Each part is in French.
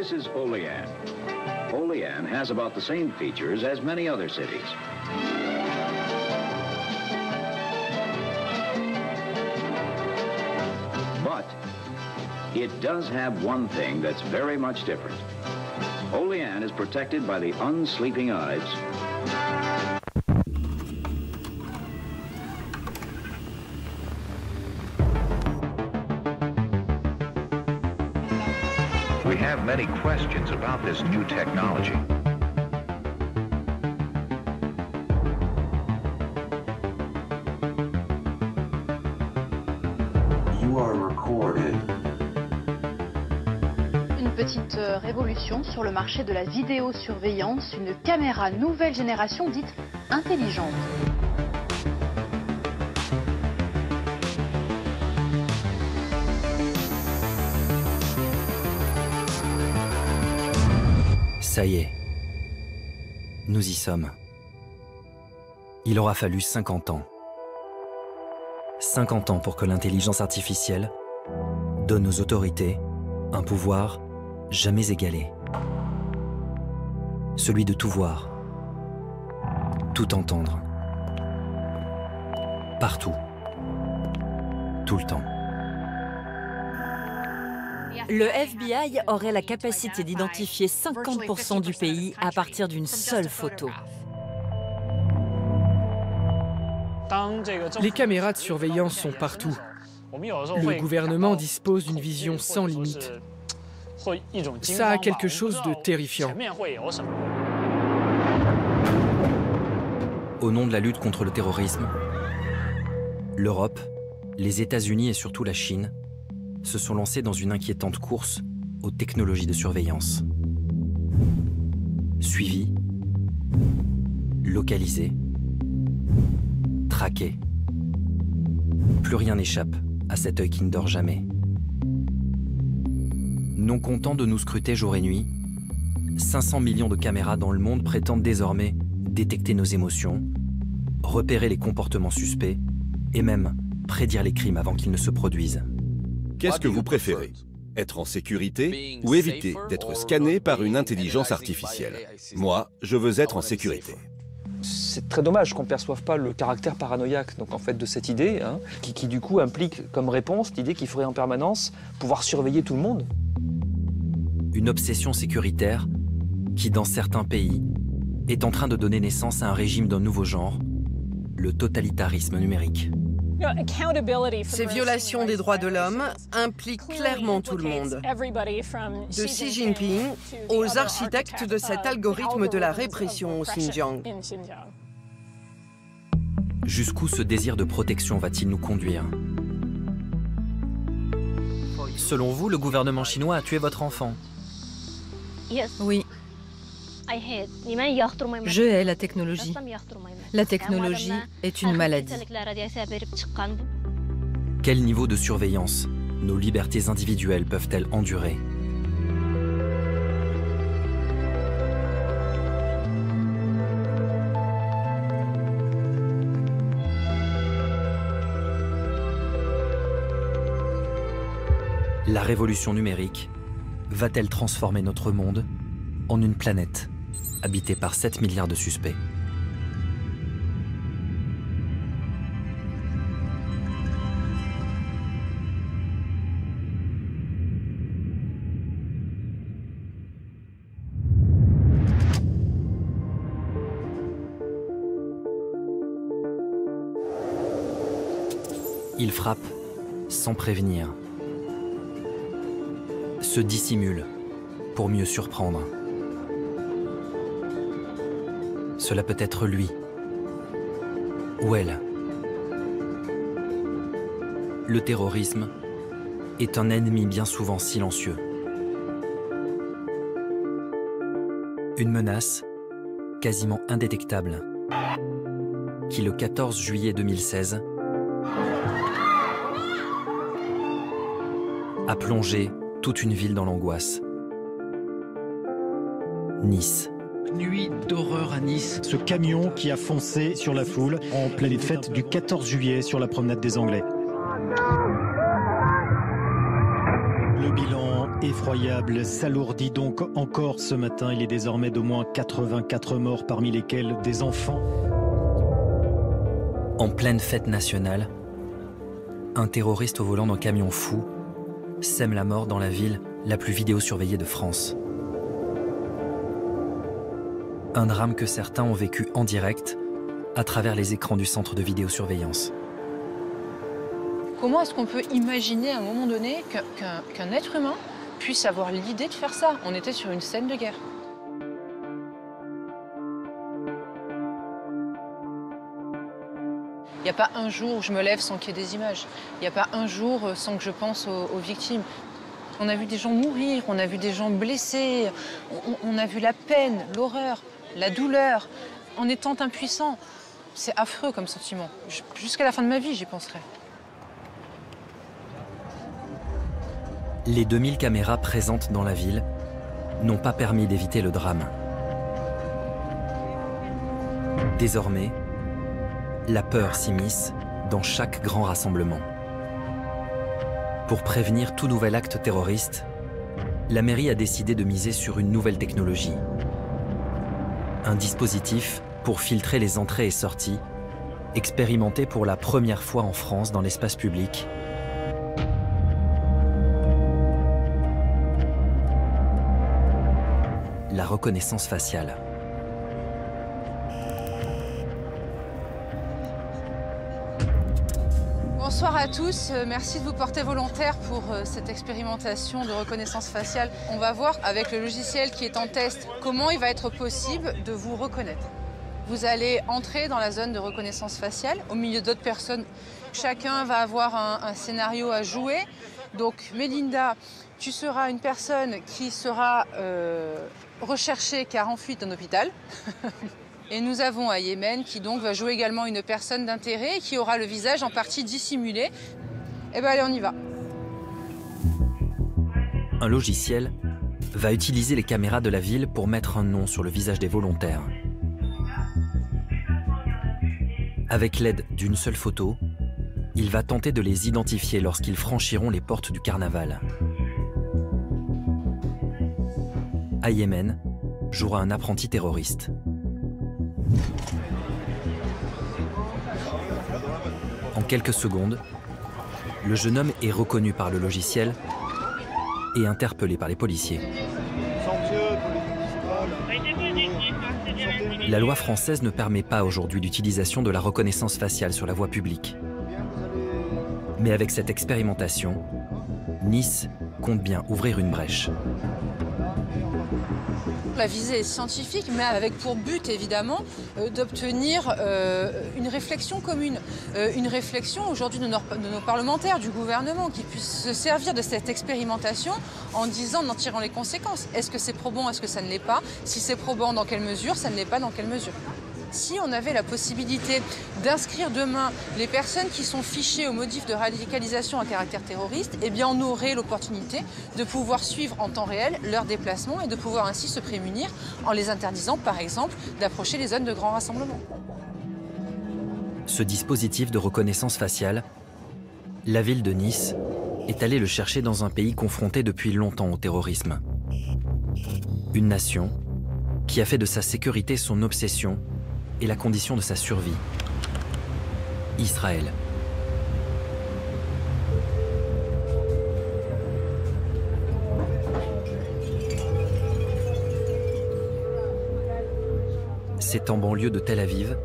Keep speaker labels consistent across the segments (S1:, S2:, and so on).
S1: This is Olean. Olean has about the same features as many other cities. But it does have one thing that's very much different. Olean is protected by the unsleeping Ides.
S2: We have many questions about this new technology.
S3: You are recorded.
S4: Une petite révolution sur le marché de la vidéosurveillance, une caméra nouvelle génération dite intelligente.
S5: Ça y est, nous y sommes. Il aura fallu 50 ans. 50 ans pour que l'intelligence artificielle donne aux autorités un pouvoir jamais égalé. Celui de tout voir, tout entendre, partout, tout le temps.
S6: Le FBI aurait la capacité d'identifier 50% du pays à partir d'une seule photo.
S7: Les caméras de surveillance sont partout. Le gouvernement dispose d'une vision sans limite. Ça a quelque chose de terrifiant.
S5: Au nom de la lutte contre le terrorisme, l'Europe, les États-Unis et surtout la Chine se sont lancés dans une inquiétante course aux technologies de surveillance. Suivi, localisé, traqué. Plus rien n'échappe à cet œil qui ne dort jamais. Non content de nous scruter jour et nuit, 500 millions de caméras dans le monde prétendent désormais détecter nos émotions, repérer les comportements suspects et même prédire les crimes avant qu'ils ne se produisent.
S8: Qu'est-ce que vous préférez? Être en sécurité ou éviter d'être scanné par une intelligence artificielle? Moi, je veux être en sécurité.
S9: C'est très dommage qu'on ne perçoive pas le caractère paranoïaque donc, en fait, de cette idée, hein, qui du coup implique comme réponse l'idée qu'il faudrait en permanence pouvoir surveiller tout le monde.
S5: Une obsession sécuritaire qui, dans certains pays, est en train de donner naissance à un régime d'un nouveau genre, le totalitarisme numérique.
S10: Ces violations des droits de l'homme impliquent clairement tout le monde, de Xi Jinping aux architectes de cet algorithme de la répression au Xinjiang.
S5: Jusqu'où ce désir de protection va-t-il nous conduire? Selon vous, le gouvernement chinois a tué votre enfant?
S11: Oui. Je hais la technologie. La technologie est une maladie.
S5: Quel niveau de surveillance nos libertés individuelles peuvent-elles endurer? La révolution numérique va-t-elle transformer notre monde en une planète habitée par 7 milliards de suspects? Il frappe sans prévenir, se dissimule pour mieux surprendre. Cela peut être lui ou elle. Le terrorisme est un ennemi bien souvent silencieux. Une menace quasiment indétectable qui, le 14 juillet 2016, a plongé toute une ville dans l'angoisse. Nice.
S12: Nuit d'horreur à Nice. Ce camion qui a foncé sur la foule en pleine fête du 14 juillet sur la promenade des Anglais. Le bilan effroyable s'alourdit donc encore ce matin. Il est désormais d'au moins 84 morts, parmi lesquels des enfants.
S5: En pleine fête nationale, un terroriste au volant d'un camion fou sème la mort dans la ville la plus vidéosurveillée de France. Un drame que certains ont vécu en direct à travers les écrans du centre de vidéosurveillance.
S13: Comment est-ce qu'on peut imaginer à un moment donné qu'un être humain puisse avoir l'idée de faire ça? On était sur une scène de guerre. Il n'y a pas un jour où je me lève sans qu'il y ait des images. Il n'y a pas un jour sans que je pense aux victimes. On a vu des gens mourir, on a vu des gens blessés, on a vu la peine, l'horreur, la douleur, en étant impuissant. C'est affreux comme sentiment. Jusqu'à la fin de ma vie, j'y penserai.
S5: Les 2000 caméras présentes dans la ville n'ont pas permis d'éviter le drame. Désormais, la peur s'immisce dans chaque grand rassemblement. Pour prévenir tout nouvel acte terroriste, la mairie a décidé de miser sur une nouvelle technologie. Un dispositif pour filtrer les entrées et sorties, expérimenté pour la première fois en France dans l'espace public. La reconnaissance faciale.
S13: Bonsoir à tous, merci de vous porter volontaire pour cette expérimentation de reconnaissance faciale. On va voir avec le logiciel qui est en test comment il va être possible de vous reconnaître. Vous allez entrer dans la zone de reconnaissance faciale au milieu d'autres personnes. Chacun va avoir un scénario à jouer. Donc Mélinda, tu seras une personne qui sera recherchée car en fuite d'un hôpital. Et nous avons Ayémen qui donc va jouer également une personne d'intérêt qui aura le visage en partie dissimulé. Eh bien allez, on y va.
S5: Un logiciel va utiliser les caméras de la ville pour mettre un nom sur le visage des volontaires. Avec l'aide d'une seule photo, il va tenter de les identifier lorsqu'ils franchiront les portes du carnaval. Ayémen jouera un apprenti terroriste. En quelques secondes, le jeune homme est reconnu par le logiciel et interpellé par les policiers. La loi française ne permet pas aujourd'hui l'utilisation de la reconnaissance faciale sur la voie publique. Mais avec cette expérimentation, Nice compte bien ouvrir une brèche.
S13: La visée est scientifique, mais avec pour but, évidemment, d'obtenir une réflexion commune. Une réflexion aujourd'hui de nos parlementaires, du gouvernement, qui puissent se servir de cette expérimentation en disant, en tirant les conséquences. Est-ce que c'est probant, est-ce que ça ne l'est pas? Si c'est probant, dans quelle mesure? Ça ne l'est pas, dans quelle mesure? Si on avait la possibilité d'inscrire demain les personnes qui sont fichées au motif de radicalisation à caractère terroriste, eh bien on aurait l'opportunité de pouvoir suivre en temps réel leurs déplacements et de pouvoir ainsi se prémunir en les interdisant, par exemple, d'approcher les zones de grands rassemblements.
S5: Ce dispositif de reconnaissance faciale, la ville de Nice est allée le chercher dans un pays confronté depuis longtemps au terrorisme. Une nation qui a fait de sa sécurité son obsession et la condition de sa survie. Israël. C'est en banlieue de Tel Aviv,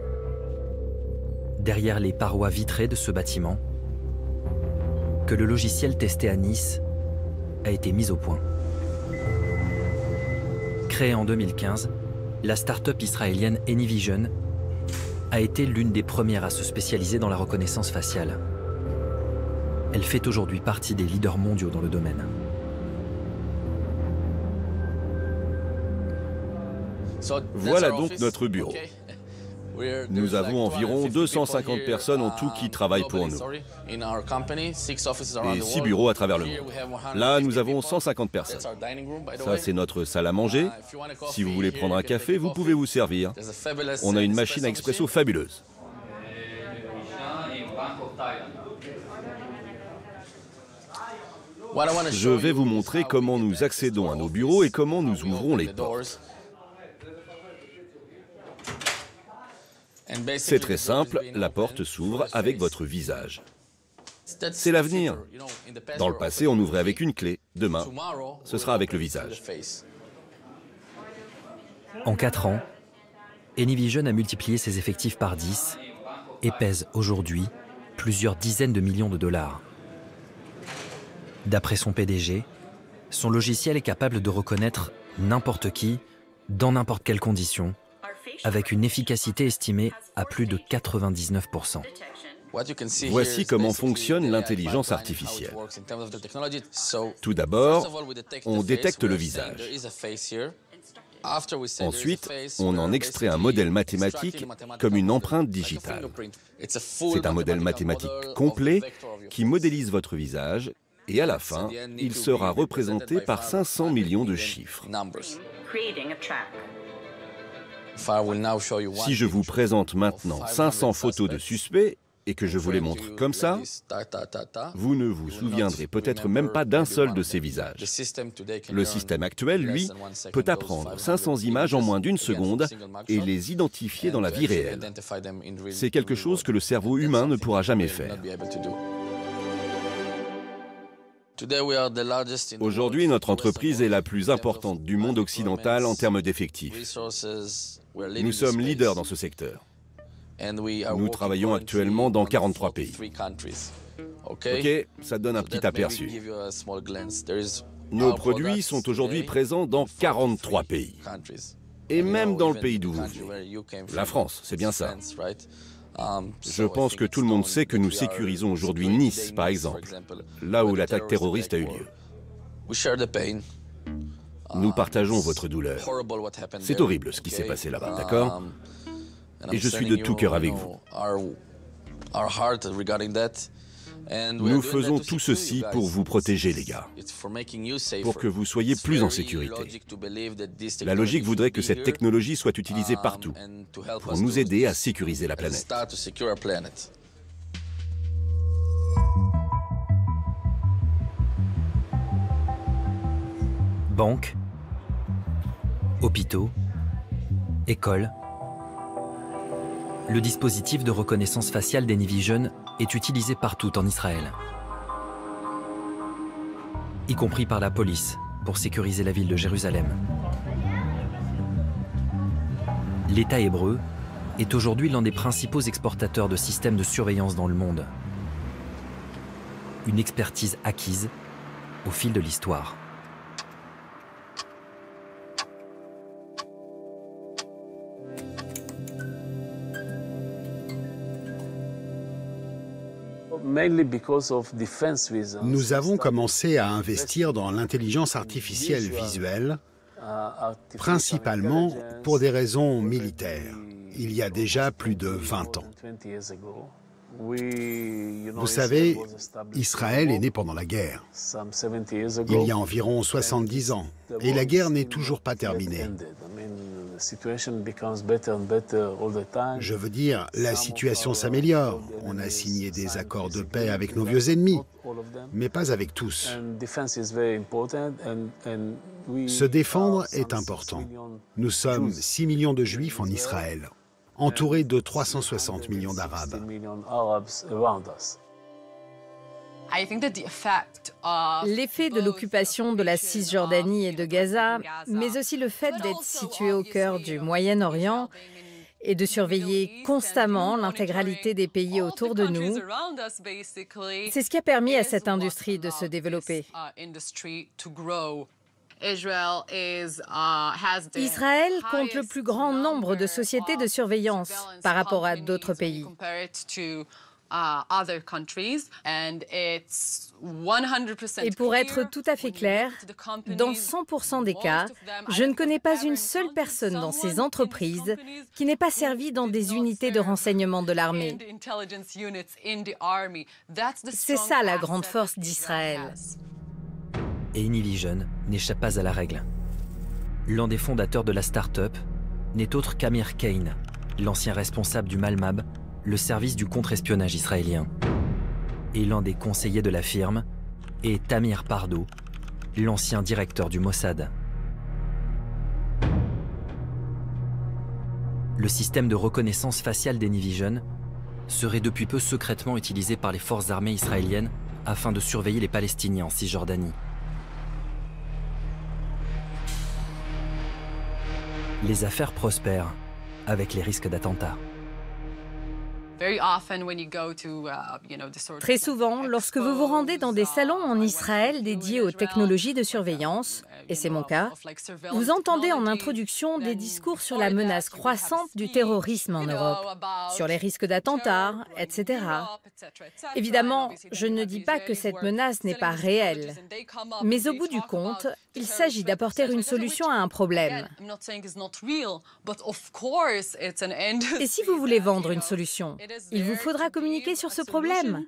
S5: derrière les parois vitrées de ce bâtiment, que le logiciel testé à Nice a été mis au point. Créé en 2015, la start-up israélienne AnyVision a été l'une des premières à se spécialiser dans la reconnaissance faciale. Elle fait aujourd'hui partie des leaders mondiaux dans le domaine.
S8: Voilà donc notre bureau. Nous avons environ 250 personnes en tout qui travaillent pour nous. Et 6 bureaux à travers le monde. Là, nous avons 150 personnes. Ça, c'est notre salle à manger. Si vous voulez prendre un café, vous pouvez vous servir. On a une machine à expresso fabuleuse. Je vais vous montrer comment nous accédons à nos bureaux et comment nous ouvrons les portes. C'est très simple, la porte s'ouvre avec votre visage. C'est l'avenir. Dans le passé, on ouvrait avec une clé. Demain, ce sera avec le visage.
S5: En 4 ans, Anyvision a multiplié ses effectifs par 10 et pèse aujourd'hui plusieurs dizaines de millions de dollars. D'après son PDG, son logiciel est capable de reconnaître n'importe qui, dans n'importe quelle condition, avec une efficacité estimée à plus de 99%.
S8: Voici comment fonctionne l'intelligence artificielle. Tout d'abord, on détecte le visage. Ensuite, on en extrait un modèle mathématique comme une empreinte digitale. C'est un modèle mathématique complet qui modélise votre visage et à la fin, il sera représenté par 500 millions de chiffres. Si je vous présente maintenant 500 photos de suspects et que je vous les montre comme ça, vous ne vous souviendrez peut-être même pas d'un seul de ces visages. Le système actuel, lui, peut apprendre 500 images en moins d'une seconde et les identifier dans la vie réelle. C'est quelque chose que le cerveau humain ne pourra jamais faire. Aujourd'hui, notre entreprise est la plus importante du monde occidental en termes d'effectifs. Nous sommes leaders dans ce secteur. Nous travaillons actuellement dans 43 pays. Ok, ça donne un petit aperçu. Nos produits sont aujourd'hui présents dans 43 pays. Et même dans le pays d'où vous venez. La France, c'est bien ça. Je pense que tout le monde sait que nous sécurisons aujourd'hui Nice, par exemple, là où l'attaque terroriste a eu lieu. Nous partageons votre douleur. C'est horrible ce qui s'est passé là-bas, d'accord ? Et je suis de tout cœur avec vous. Nous faisons tout ceci pour vous protéger, les gars, pour que vous soyez plus en sécurité. La logique voudrait que cette technologie soit utilisée partout, pour nous aider à sécuriser la planète.
S5: Banques, hôpitaux, écoles. Le dispositif de reconnaissance faciale d'Anyvision est utilisé partout en Israël, y compris par la police pour sécuriser la ville de Jérusalem. L'État hébreu est aujourd'hui l'un des principaux exportateurs de systèmes de surveillance dans le monde. Une expertise acquise au fil de l'histoire.
S14: Nous avons commencé à investir dans l'intelligence artificielle visuelle, principalement pour des raisons militaires, il y a déjà plus de 20 ans. Vous savez, Israël est né pendant la guerre, il y a environ 70 ans, et la guerre n'est toujours pas terminée. Je veux dire, la situation s'améliore. On a signé des accords de paix avec nos vieux ennemis, mais pas avec tous. Se défendre est important. Nous sommes 6 millions de Juifs en Israël, entourés de 360 millions d'Arabes.
S11: L'effet de l'occupation de la Cisjordanie et de Gaza, mais aussi le fait d'être situé au cœur du Moyen-Orient et de surveiller constamment l'intégralité des pays autour de nous, c'est ce qui a permis à cette industrie de se développer. Israël compte le plus grand nombre de sociétés de surveillance par rapport à d'autres pays. Et pour être tout à fait clair, dans 100% des cas, je ne connais pas une seule personne dans ces entreprises qui n'ait pas servi dans des unités de renseignement de l'armée. C'est ça la grande force d'Israël.
S5: Et Anyvision n'échappe pas à la règle. L'un des fondateurs de la start-up n'est autre qu'Amir Kane, l'ancien responsable du Malmab, le service du contre-espionnage israélien. Et l'un des conseillers de la firme et Tamir Pardo, l'ancien directeur du Mossad. Le système de reconnaissance faciale d'Anyvision serait depuis peu secrètement utilisé par les forces armées israéliennes afin de surveiller les Palestiniens en Cisjordanie. Les affaires prospèrent avec les risques d'attentats.
S11: Très souvent, lorsque vous vous rendez dans des salons en Israël dédiés aux technologies de surveillance, et c'est mon cas, vous entendez en introduction des discours sur la menace croissante du terrorisme en Europe, sur les risques d'attentats, etc. Évidemment, je ne dis pas que cette menace n'est pas réelle, mais au bout du compte, il s'agit d'apporter une solution à un problème. Et si vous voulez vendre une solution, il vous faudra communiquer sur ce problème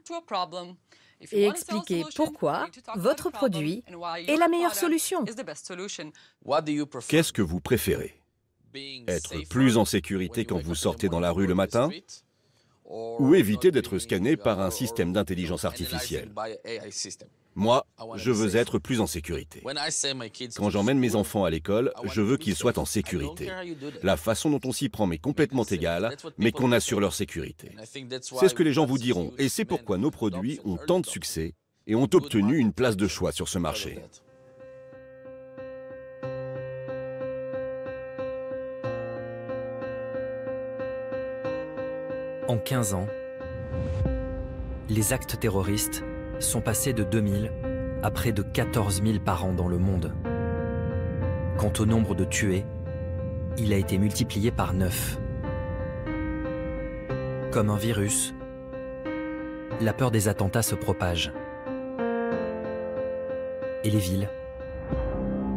S11: et expliquer pourquoi votre produit est la meilleure solution.
S8: Qu'est-ce que vous préférez? Être plus en sécurité quand vous sortez dans la rue le matin? Ou éviter d'être scanné par un système d'intelligence artificielle? Moi, je veux être plus en sécurité. Quand j'emmène mes enfants à l'école, je veux qu'ils soient en sécurité. La façon dont on s'y prend m'est complètement égale, mais qu'on assure leur sécurité. C'est ce que les gens vous diront, et c'est pourquoi nos produits ont tant de succès et ont obtenu une place de choix sur ce marché.
S5: En 15 ans, les actes terroristes sont passés de 2000 à près de 14 000 par an dans le monde. Quant au nombre de tués, il a été multiplié par 9. Comme un virus, la peur des attentats se propage. Et les villes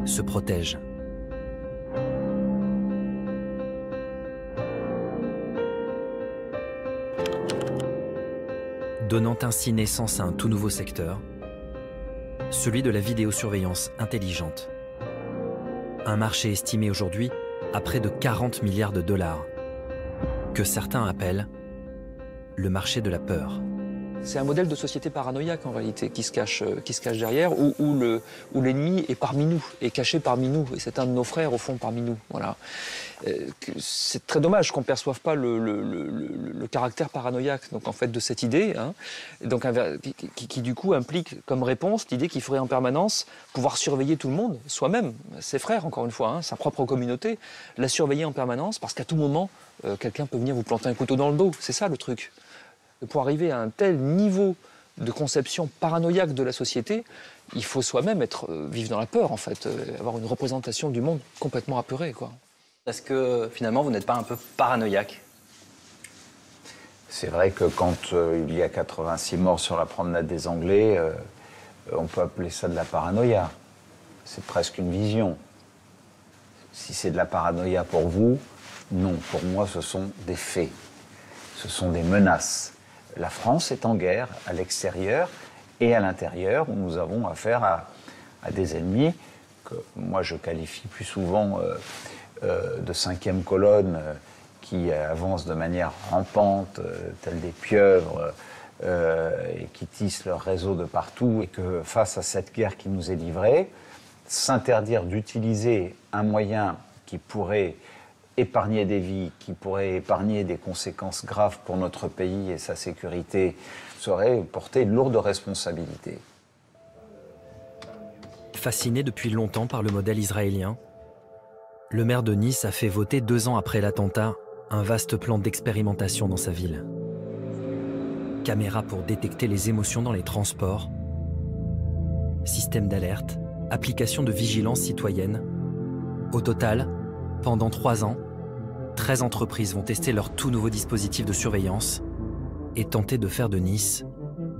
S5: se protègent. Donnant ainsi naissance à un tout nouveau secteur, celui de la vidéosurveillance intelligente. Un marché estimé aujourd'hui à près de 40 milliards de dollars, que certains appellent le marché de la peur.
S9: C'est un modèle de société paranoïaque en réalité qui se cache derrière, où l'ennemi est parmi nous, est caché parmi nous, et c'est un de nos frères au fond parmi nous. Voilà. C'est très dommage qu'on ne perçoive pas le caractère paranoïaque donc, en fait, de cette idée, hein, donc, qui du coup implique comme réponse l'idée qu'il faudrait en permanence pouvoir surveiller tout le monde, soi-même, ses frères encore une fois, hein, sa propre communauté, la surveiller en permanence parce qu'à tout moment, quelqu'un peut venir vous planter un couteau dans le dos, c'est ça le truc. Pour arriver à un tel niveau de conception paranoïaque de la société, il faut soi-même vivre dans la peur, en fait, avoir une représentation du monde complètement apeurée, quoi.
S15: Est-ce que, finalement, vous n'êtes pas un peu paranoïaque?
S16: C'est vrai que quand il y a 86 morts sur la promenade des Anglais, on peut appeler ça de la paranoïa. C'est presque une vision. Si c'est de la paranoïa pour vous, non. Pour moi, ce sont des faits. Ce sont des menaces. La France est en guerre à l'extérieur et à l'intérieur, où nous avons affaire à des ennemis que moi je qualifie plus souvent de cinquième colonne qui avancent de manière rampante, tels des pieuvres, et qui tissent leur réseau de partout, et que face à cette guerre qui nous est livrée, s'interdire d'utiliser un moyen qui pourrait épargner des vies, qui pourrait épargner des conséquences graves pour notre pays et sa sécurité, serait porter une lourde responsabilité.
S5: Fasciné depuis longtemps par le modèle israélien, le maire de Nice a fait voter 2 ans après l'attentat un vaste plan d'expérimentation dans sa ville. Caméras pour détecter les émotions dans les transports, système d'alerte, application de vigilance citoyenne. Au total, pendant 3 ans, 13 entreprises vont tester leur tout nouveau dispositif de surveillance et tenter de faire de Nice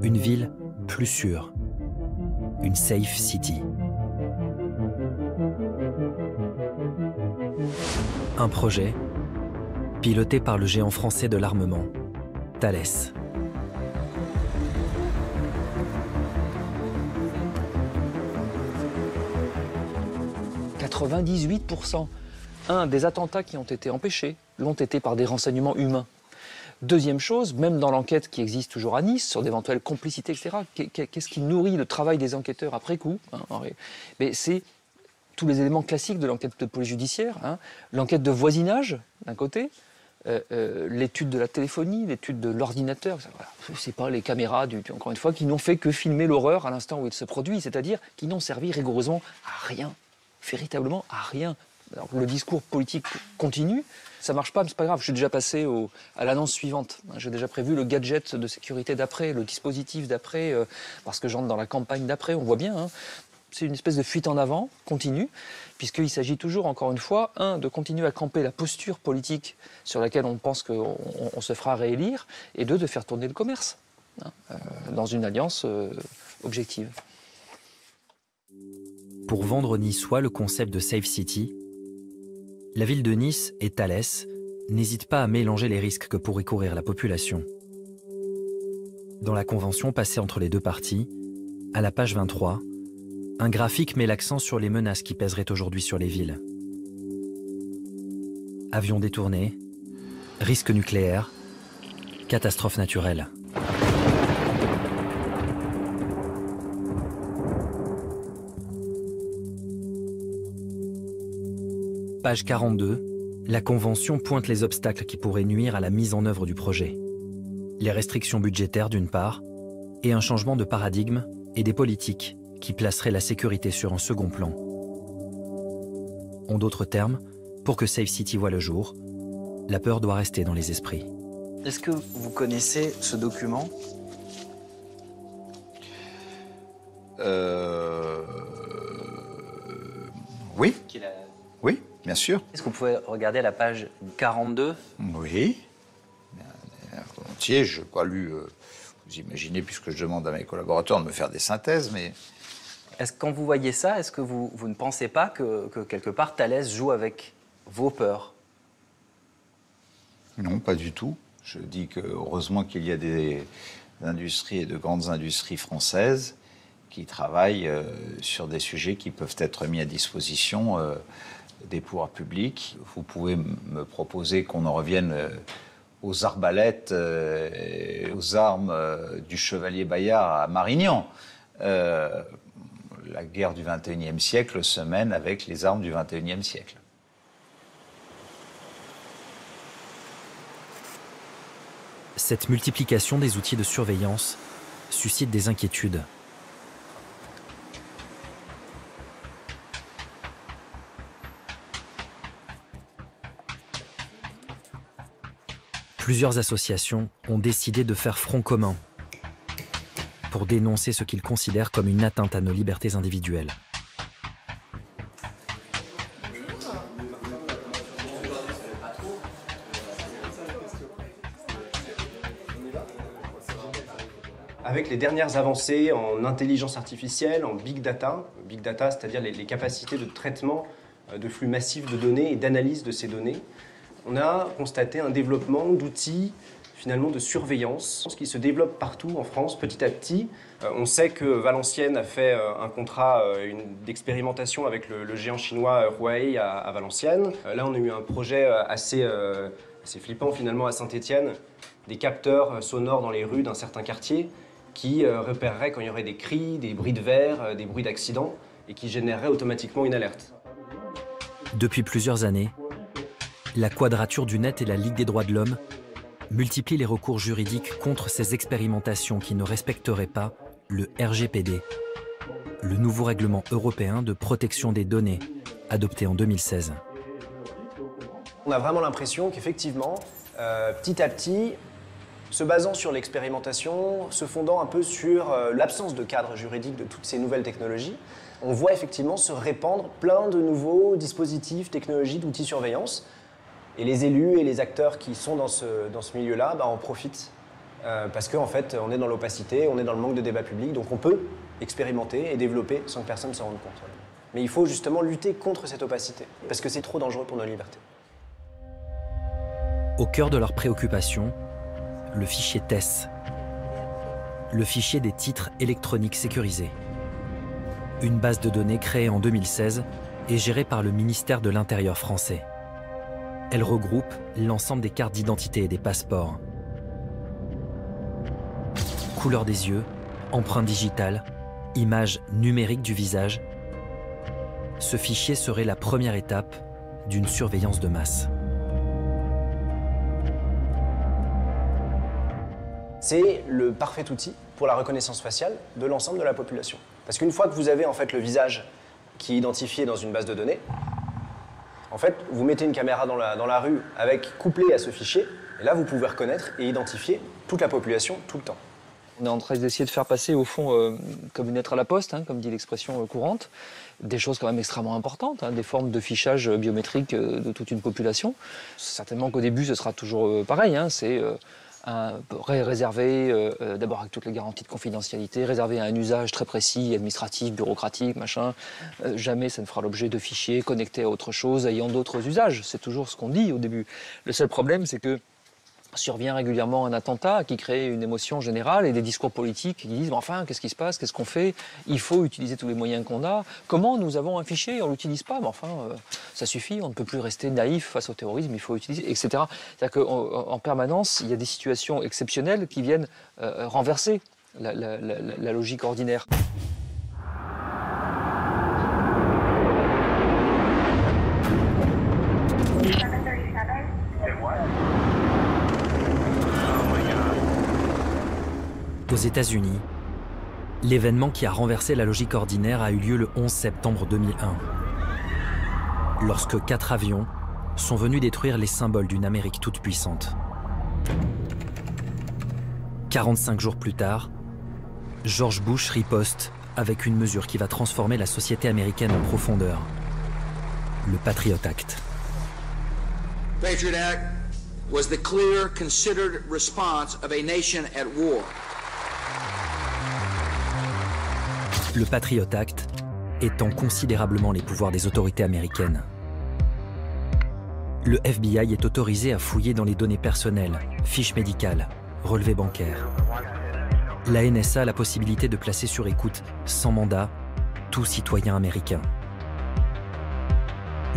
S5: une ville plus sûre, une safe city. Un projet piloté par le géant français de l'armement, Thales. « 98% des attentats qui ont été empêchés l'ont été par des renseignements humains.
S9: Deuxième chose, même dans l'enquête qui existe toujours à Nice, sur d'éventuelles complicités, etc., qu'est-ce qui nourrit le travail des enquêteurs après coup, hein, mais c'est tous les éléments classiques de l'enquête de police judiciaire, hein, l'enquête de voisinage, d'un côté, l'étude de la téléphonie, l'étude de l'ordinateur, voilà. C'est pas les caméras, encore une fois, qui n'ont fait que filmer l'horreur à l'instant où il se produit, c'est-à-dire qui n'ont servi rigoureusement à rien, véritablement à rien. Alors, le discours politique continue, ça marche pas, mais c'est pas grave, je suis déjà passé à l'annonce suivante. J'ai déjà prévu le gadget de sécurité d'après, le dispositif d'après, parce que j'entre dans la campagne d'après, on voit bien, hein. C'est une espèce de fuite en avant, continue, puisqu'il s'agit toujours, encore une fois, de continuer à camper la posture politique sur laquelle on pense qu'on se fera réélire, et de faire tourner le commerce, hein, dans une alliance objective.
S5: Pour vendre niçois le concept de Safe City, la ville de Nice et Thales n'hésitent pas à mélanger les risques que pourrait courir la population. Dans la convention passée entre les deux parties, à la page 23, un graphique met l'accent sur les menaces qui pèseraient aujourd'hui sur les villes. Avions détournés, risques nucléaires, catastrophes naturelles. Page 42, la Convention pointe les obstacles qui pourraient nuire à la mise en œuvre du projet. Les restrictions budgétaires d'une part, et un changement de paradigme et des politiques qui placeraient la sécurité sur un second plan. En d'autres termes, pour que Safe City voie le jour, la peur doit rester dans les esprits.
S15: Est-ce que vous connaissez ce document ?
S16: Oui. Oui, bien sûr.
S15: Est-ce que vous pouvez regarder à la page 42 ?
S16: Oui. Volontiers, je n'ai pas lu... vous imaginez, puisque je demande à mes collaborateurs de me faire des synthèses, mais...
S15: Est-ce que quand vous voyez ça, est-ce que vous ne pensez pas que quelque part, Thales joue avec vos peurs ?
S16: Non, pas du tout. Je dis que heureusement qu'il y a des industries et de grandes industries françaises qui travaillent sur des sujets qui peuvent être mis à disposition des pouvoirs publics. Vous pouvez me proposer qu'on en revienne aux arbalètes, aux armes du chevalier Bayard à Marignan. La guerre du XXIe siècle se mène avec les armes du XXIe siècle.
S5: Cette multiplication des outils de surveillance suscite des inquiétudes. Plusieurs associations ont décidé de faire front commun pour dénoncer ce qu'ils considèrent comme une atteinte à nos libertés individuelles.
S17: Avec les dernières avancées en intelligence artificielle, en big data, c'est-à-dire les capacités de traitement de flux massifs de données et d'analyse de ces données, on a constaté un développement d'outils finalement de surveillance qui se développe partout en France petit à petit. On sait que Valenciennes a fait un contrat d'expérimentation avec le géant chinois Huawei à Valenciennes. Là, on a eu un projet assez flippant finalement à Saint-Étienne, des capteurs sonores dans les rues d'un certain quartier qui repéreraient quand il y aurait des cris, des bruits de verre, des bruits d'accidents et qui généreraient automatiquement une alerte.
S5: Depuis plusieurs années, la Quadrature du Net et la Ligue des droits de l'homme multiplient les recours juridiques contre ces expérimentations qui ne respecteraient pas le RGPD, le nouveau règlement européen de protection des données, adopté en 2016.
S17: On a vraiment l'impression qu'effectivement, petit à petit, se basant sur l'expérimentation, se fondant un peu sur l'absence de cadre juridique de toutes ces nouvelles technologies, on voit effectivement se répandre plein de nouveaux dispositifs, technologies, d'outils de surveillance. Et les élus et les acteurs qui sont dans ce milieu-là en profitent parce qu'en fait, on est dans l'opacité, on est dans le manque de débat public, donc on peut expérimenter et développer sans que personne ne s'en rende compte. Mais il faut justement lutter contre cette opacité, parce que c'est trop dangereux pour nos libertés.
S5: Au cœur de leurs préoccupations, le fichier TESS, le fichier des titres électroniques sécurisés. Une base de données créée en 2016 et gérée par le ministère de l'Intérieur français. Elle regroupe l'ensemble des cartes d'identité et des passeports, couleur des yeux, empreinte digitale, image numérique du visage, ce fichier serait la première étape d'une surveillance de masse.
S17: C'est le parfait outil pour la reconnaissance faciale de l'ensemble de la population. Parce qu'une fois que vous avez en fait le visage qui est identifié dans une base de données, en fait, vous mettez une caméra dans la rue couplée à ce fichier, et là vous pouvez reconnaître et identifier toute la population tout le temps.
S9: On est en train d'essayer de faire passer, au fond, comme une lettre à la poste, hein, comme dit l'expression courante, des choses quand même extrêmement importantes, hein, des formes de fichage biométrique de toute une population. Certainement qu'au début, ce sera toujours pareil, hein, c'est réservé, d'abord avec toutes les garanties de confidentialité, réservé à un usage très précis, administratif, bureaucratique, machin. Jamais ça ne fera l'objet de fichiers connectés à autre chose, ayant d'autres usages. C'est toujours ce qu'on dit au début. Le seul problème, c'est que survient régulièrement un attentat qui crée une émotion générale et des discours politiques qui disent enfin, qu'est-ce qui se passe, qu'est-ce qu'on fait? Il faut utiliser tous les moyens qu'on a. Comment nous avons un fichier, on ne l'utilise pas? Mais enfin, ça suffit, on ne peut plus rester naïf face au terrorisme, il faut utiliser, etc. C'est-à-dire qu'en permanence, il y a des situations exceptionnelles qui viennent renverser la logique ordinaire.
S5: Aux États-Unis, l'événement qui a renversé la logique ordinaire a eu lieu le 11 septembre 2001, lorsque 4 avions sont venus détruire les symboles d'une Amérique toute puissante. 45 jours plus tard, George Bush riposte avec une mesure qui va transformer la société américaine en profondeur, le Patriot Act.
S18: Patriot Act was the clear, considered response of a nation at war.
S5: Le Patriot Act étend considérablement les pouvoirs des autorités américaines. Le FBI est autorisé à fouiller dans les données personnelles, fiches médicales, relevés bancaires. La NSA a la possibilité de placer sur écoute, sans mandat, tout citoyen américain.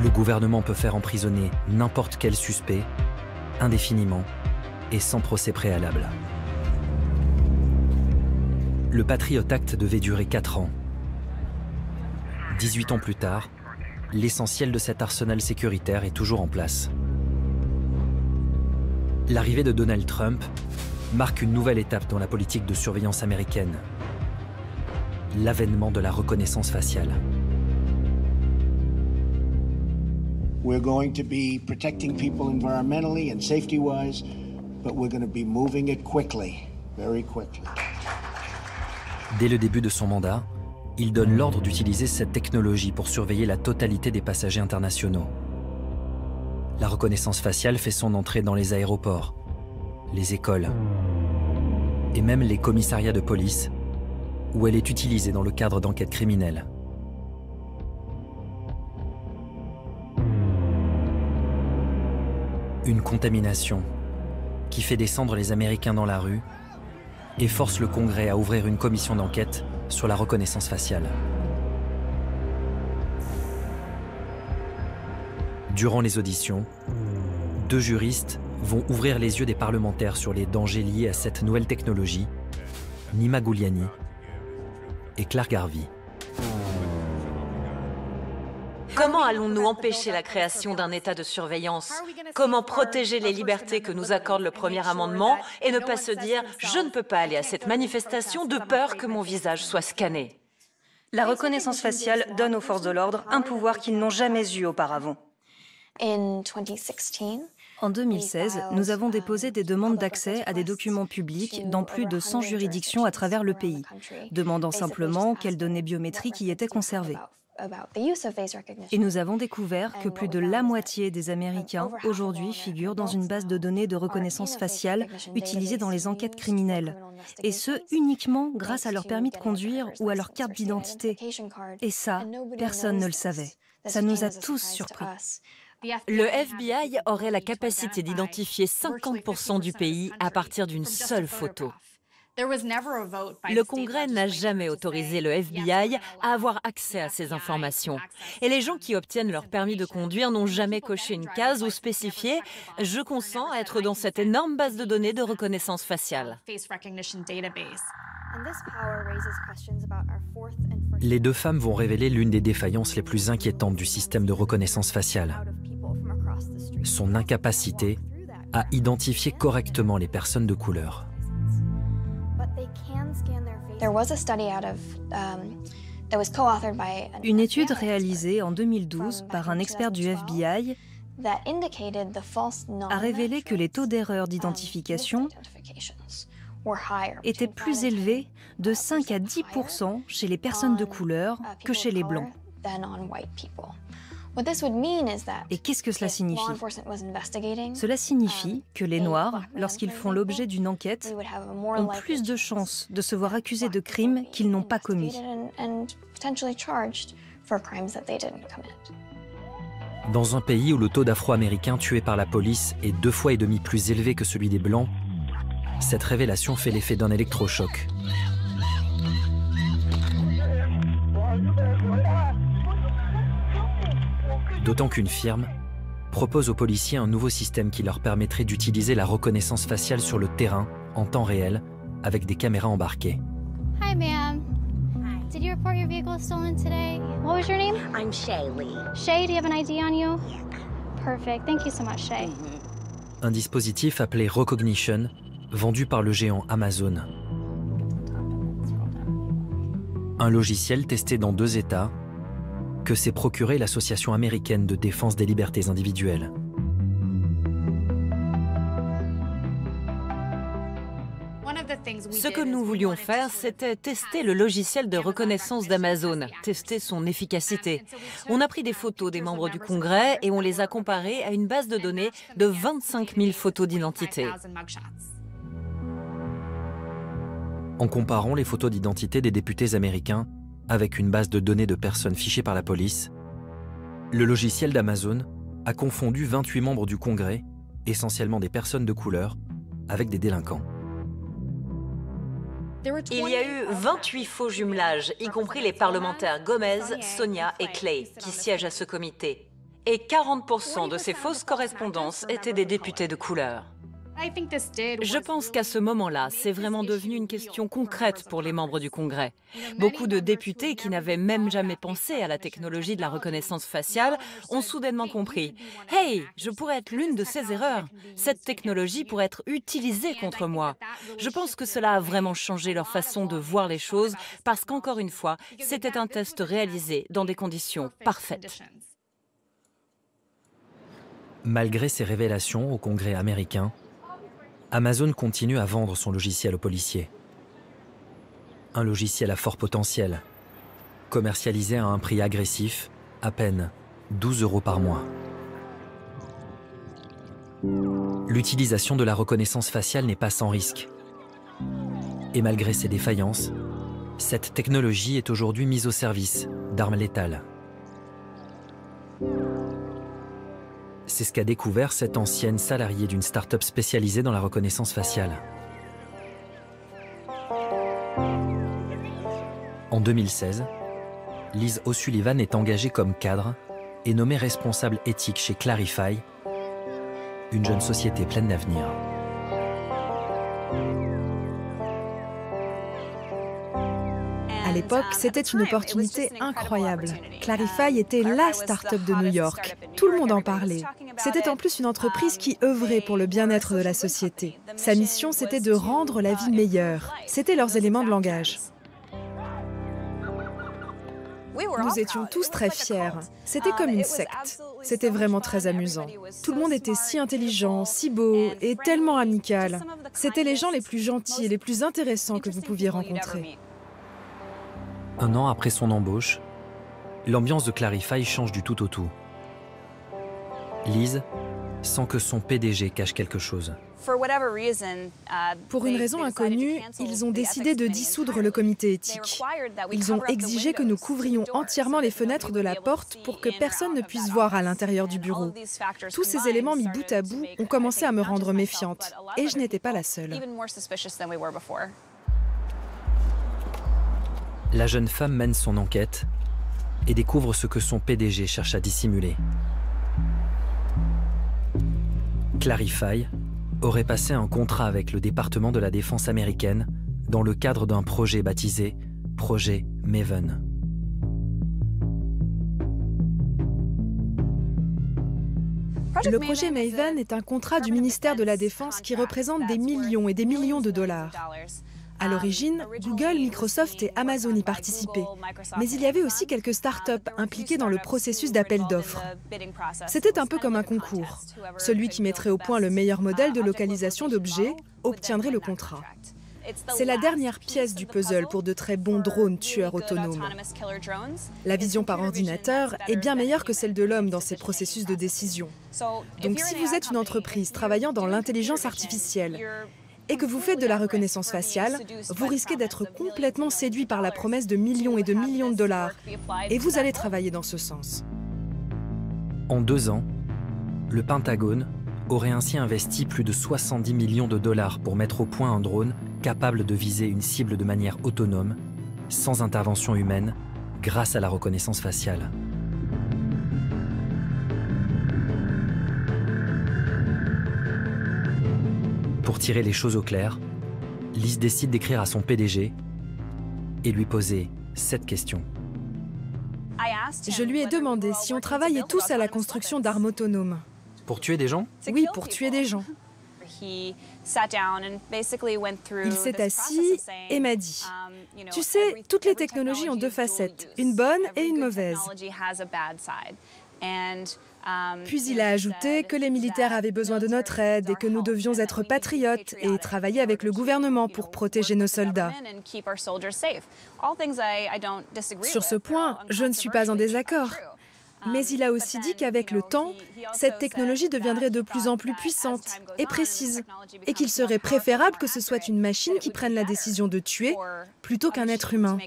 S5: Le gouvernement peut faire emprisonner n'importe quel suspect, indéfiniment et sans procès préalable. Le Patriot Act devait durer 4 ans. 18 ans plus tard, l'essentiel de cet arsenal sécuritaire est toujours en place. L'arrivée de Donald Trump marque une nouvelle étape dans la politique de surveillance américaine. L'avènement de la reconnaissance faciale.
S19: We're going to be protecting people environmentally and safety-wise, but we're going to be moving it quickly, very quickly.
S5: Dès le début de son mandat, il donne l'ordre d'utiliser cette technologie pour surveiller la totalité des passagers internationaux. La reconnaissance faciale fait son entrée dans les aéroports, les écoles et même les commissariats de police, où elle est utilisée dans le cadre d'enquêtes criminelles. Une contamination qui fait descendre les Américains dans la rue et force le Congrès à ouvrir une commission d'enquête sur la reconnaissance faciale. Durant les auditions, 2 juristes vont ouvrir les yeux des parlementaires sur les dangers liés à cette nouvelle technologie, Nima Gouliani et Clark Harvey.
S6: Comment allons-nous empêcher la création d'un état de surveillance? Comment protéger les libertés que nous accorde le premier amendement et ne pas se dire « je ne peux pas aller à cette manifestation de peur que mon visage soit scanné ».
S20: La reconnaissance faciale donne aux forces de l'ordre un pouvoir qu'ils n'ont jamais eu auparavant.
S21: En 2016, nous avons déposé des demandes d'accès à des documents publics dans plus de 100 juridictions à travers le pays, demandant simplement quelles données biométriques y étaient conservées. Et nous avons découvert que plus de la moitié des Américains aujourd'hui figurent dans une base de données de reconnaissance faciale utilisée dans les enquêtes criminelles. Et ce, uniquement grâce à leur permis de conduire ou à leur carte d'identité. Et ça, personne ne le savait. Ça nous a tous surpris.
S6: Le FBI aurait la capacité d'identifier 50% du pays à partir d'une seule photo. Le Congrès n'a jamais autorisé le FBI à avoir accès à ces informations. Et les gens qui obtiennent leur permis de conduire n'ont jamais coché une case ou spécifié « Je consens à être dans cette énorme base de données de reconnaissance faciale ».
S5: Les deux femmes vont révéler l'une des défaillances les plus inquiétantes du système de reconnaissance faciale. Son incapacité à identifier correctement les personnes de couleur.
S21: Une étude réalisée en 2012 par un expert du FBI a révélé que les taux d'erreur d'identification étaient plus élevés de 5 à 10% chez les personnes de couleur que chez les Blancs. Et qu'est-ce que cela signifie? Cela signifie que les Noirs, lorsqu'ils font l'objet d'une enquête, ont plus de chances de se voir accusés de crimes qu'ils n'ont pas commis.
S5: Dans un pays où le taux d'Afro-Américains tués par la police est 2,5 fois plus élevé que celui des Blancs, cette révélation fait l'effet d'un électrochoc. D'autant qu'une firme propose aux policiers un nouveau système qui leur permettrait d'utiliser la reconnaissance faciale sur le terrain en temps réel avec des caméras embarquées.
S1: Hi, ma'am. Did you report your vehicle stolen today? What was your name? I'm Shaylee. Shay, do you have an ID on you? Perfect. Thank you so much, Shay.
S5: Un dispositif appelé Recognition, vendu par le géant Amazon. Un logiciel testé dans 2 États que s'est procuré l'Association américaine de défense des libertés individuelles.
S6: Ce que nous voulions faire, c'était tester le logiciel de reconnaissance d'Amazon, tester son efficacité. On a pris des photos des membres du Congrès et on les a comparées à une base de données de 25 000 photos d'identité.
S5: En comparant les photos d'identité des députés américains avec une base de données de personnes fichées par la police, le logiciel d'Amazon a confondu 28 membres du Congrès, essentiellement des personnes de couleur, avec des délinquants.
S6: Il y a eu 28 faux jumelages, y compris les parlementaires Gomez, Sonia et Clay, qui siègent à ce comité. Et 40% de ces fausses correspondances étaient des députés de couleur. Je pense qu'à ce moment-là, c'est vraiment devenu une question concrète pour les membres du Congrès. Beaucoup de députés qui n'avaient même jamais pensé à la technologie de la reconnaissance faciale ont soudainement compris « Hey, je pourrais être l'une de ces erreurs. Cette technologie pourrait être utilisée contre moi. » Je pense que cela a vraiment changé leur façon de voir les choses parce qu'encore une fois, c'était un test réalisé dans des conditions parfaites.
S5: Malgré ces révélations au Congrès américain, Amazon continue à vendre son logiciel aux policiers. Un logiciel à fort potentiel, commercialisé à un prix agressif, à peine 12 € par mois. L'utilisation de la reconnaissance faciale n'est pas sans risque. Et malgré ses défaillances, cette technologie est aujourd'hui mise au service d'armes létales. C'est ce qu'a découvert cette ancienne salariée d'une start-up spécialisée dans la reconnaissance faciale. En 2016, Liz O'Sullivan est engagée comme cadre et nommée responsable éthique chez Clarify, une jeune société pleine d'avenir.
S22: À l'époque, c'était une opportunité incroyable. Clarify était la start-up de New York. Tout le monde en parlait. C'était en plus une entreprise qui œuvrait pour le bien-être de la société. Sa mission, c'était de rendre la vie meilleure. C'était leurs éléments de langage. Nous étions tous très fiers. C'était comme une secte. C'était vraiment très amusant. Tout le monde était si intelligent, si beau et tellement amical. C'étaient les gens les plus gentils et les plus intéressants que vous pouviez rencontrer.
S5: 1 an après son embauche, l'ambiance de Clarify change du tout au tout. Liz sent que son PDG cache quelque chose.
S22: Pour une raison inconnue, ils ont décidé de dissoudre le comité éthique. Ils ont exigé que nous couvrions entièrement les fenêtres de la porte pour que personne ne puisse voir à l'intérieur du bureau. Tous ces éléments mis bout à bout ont commencé à me rendre méfiante. Et je n'étais pas la seule.
S5: La jeune femme mène son enquête et découvre ce que son PDG cherche à dissimuler. Clarify aurait passé un contrat avec le département de la défense américaine dans le cadre d'un projet baptisé Projet Maven.
S22: Le projet Maven est un contrat du ministère de la Défense qui représente des millions et des millions de dollars. À l'origine, Google, Microsoft et Amazon y participaient, mais il y avait aussi quelques startups impliquées dans le processus d'appel d'offres. C'était un peu comme un concours. Celui qui mettrait au point le meilleur modèle de localisation d'objets obtiendrait le contrat. C'est la dernière pièce du puzzle pour de très bons drones tueurs autonomes. La vision par ordinateur est bien meilleure que celle de l'homme dans ces processus de décision. Donc si vous êtes une entreprise travaillant dans l'intelligence artificielle et que vous faites de la reconnaissance faciale, vous risquez d'être complètement séduit par la promesse de millions et de millions de dollars. Et vous allez travailler dans ce sens.
S5: En 2 ans, le Pentagone aurait ainsi investi plus de 70 millions de dollars pour mettre au point un drone capable de viser une cible de manière autonome, sans intervention humaine, grâce à la reconnaissance faciale. Pour tirer les choses au clair, Liz décide d'écrire à son PDG et lui poser cette question.
S22: Je lui ai demandé si on travaillait tous à la construction d'armes autonomes.
S5: Pour tuer des gens?
S22: Oui, pour tuer des gens. Il s'est assis et m'a dit, « Tu sais, toutes les technologies ont 2 facettes, une bonne et une mauvaise. » Puis il a ajouté que les militaires avaient besoin de notre aide et que nous devions être patriotes et travailler avec le gouvernement pour protéger nos soldats. Sur ce point, je ne suis pas en désaccord. Mais il a aussi dit qu'avec le temps, cette technologie deviendrait de plus en plus puissante et précise, et qu'il serait préférable que ce soit une machine qui prenne la décision de tuer plutôt qu'un être humain.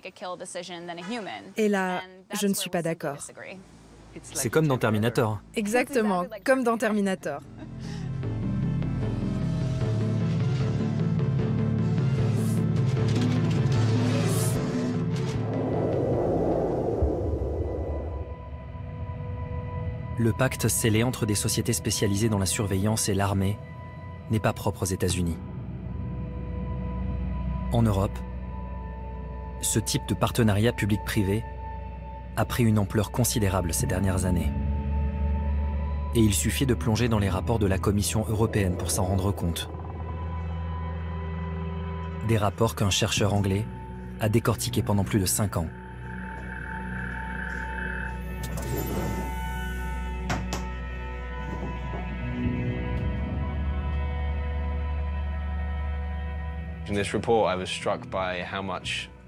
S22: Et là, je ne suis pas d'accord.
S5: C'est comme dans Terminator.
S22: Exactement, comme dans Terminator.
S5: Le pacte scellé entre des sociétés spécialisées dans la surveillance et l'armée n'est pas propre aux États-Unis. En Europe, ce type de partenariat public-privé a pris une ampleur considérable ces dernières années. Et il suffit de plonger dans les rapports de la Commission européenne pour s'en rendre compte. Des rapports qu'un chercheur anglais a décortiqués pendant plus de 5 ans.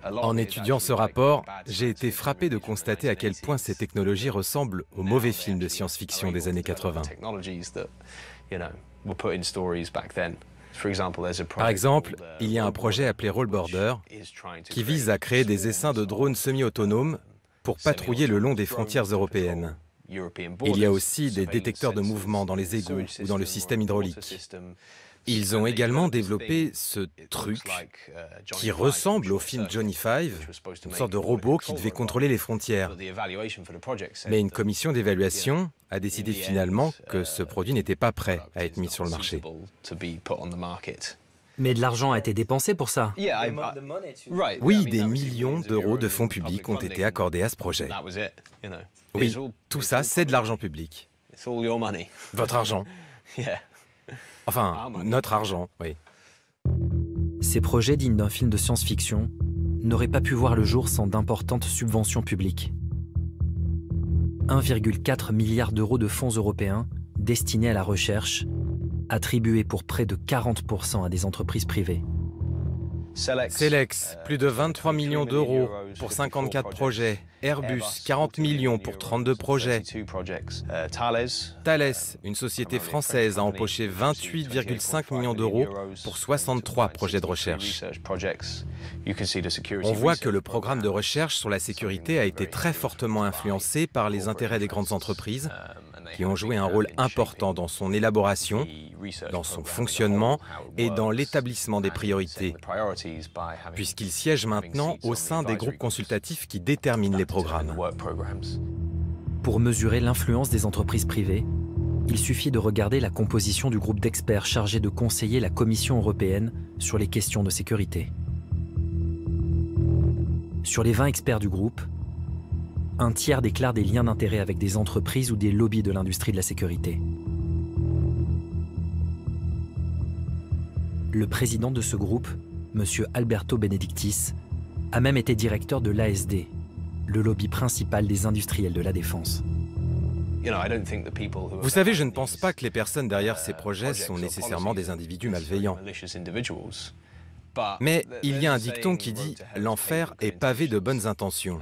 S2: En étudiant ce rapport, j'ai été frappé de constater à quel point ces technologies ressemblent aux mauvais films de science-fiction des années 80. Par exemple, il y a un projet appelé Roll Border qui vise à créer des essaims de drones semi-autonomes pour patrouiller le long des frontières européennes. Il y a aussi des détecteurs de mouvement dans les égouts ou dans le système hydraulique. Ils ont également développé ce truc qui ressemble au film Johnny Five, une sorte de robot qui devait contrôler les frontières. Mais une commission d'évaluation a décidé finalement que ce produit n'était pas prêt à être mis sur le marché.
S5: Mais de l'argent a été dépensé pour ça.
S2: Oui, des millions d'euros de fonds publics ont été accordés à ce projet. Oui, tout ça, c'est de l'argent public. Votre argent. Enfin, notre argent, oui.
S5: Ces projets dignes d'un film de science-fiction n'auraient pas pu voir le jour sans d'importantes subventions publiques. 1,4 milliard d'euros de fonds européens destinés à la recherche, attribués pour près de 40% à des entreprises privées.
S2: Celex, plus de 23 millions d'euros pour 54 projets. Airbus, 40 millions pour 32 projets. Thales, une société française, a empoché 28,5 millions d'euros pour 63 projets de recherche. On voit que le programme de recherche sur la sécurité a été très fortement influencé par les intérêts des grandes entreprises qui ont joué un rôle important dans son élaboration, dans son fonctionnement et dans l'établissement des priorités, puisqu'il siège maintenant au sein des groupes consultatifs qui déterminent les programmes.
S5: Pour mesurer l'influence des entreprises privées, il suffit de regarder la composition du groupe d'experts chargé de conseiller la Commission européenne sur les questions de sécurité. Sur les 20 experts du groupe, un tiers déclare des liens d'intérêt avec des entreprises ou des lobbies de l'industrie de la sécurité. Le président de ce groupe, M. Alberto Benedictis, a même été directeur de l'ASD, le lobby principal des industriels de la défense.
S2: Vous savez, je ne pense pas que les personnes derrière ces projets sont nécessairement des individus malveillants. Mais il y a un dicton qui dit « l'enfer est pavé de bonnes intentions ».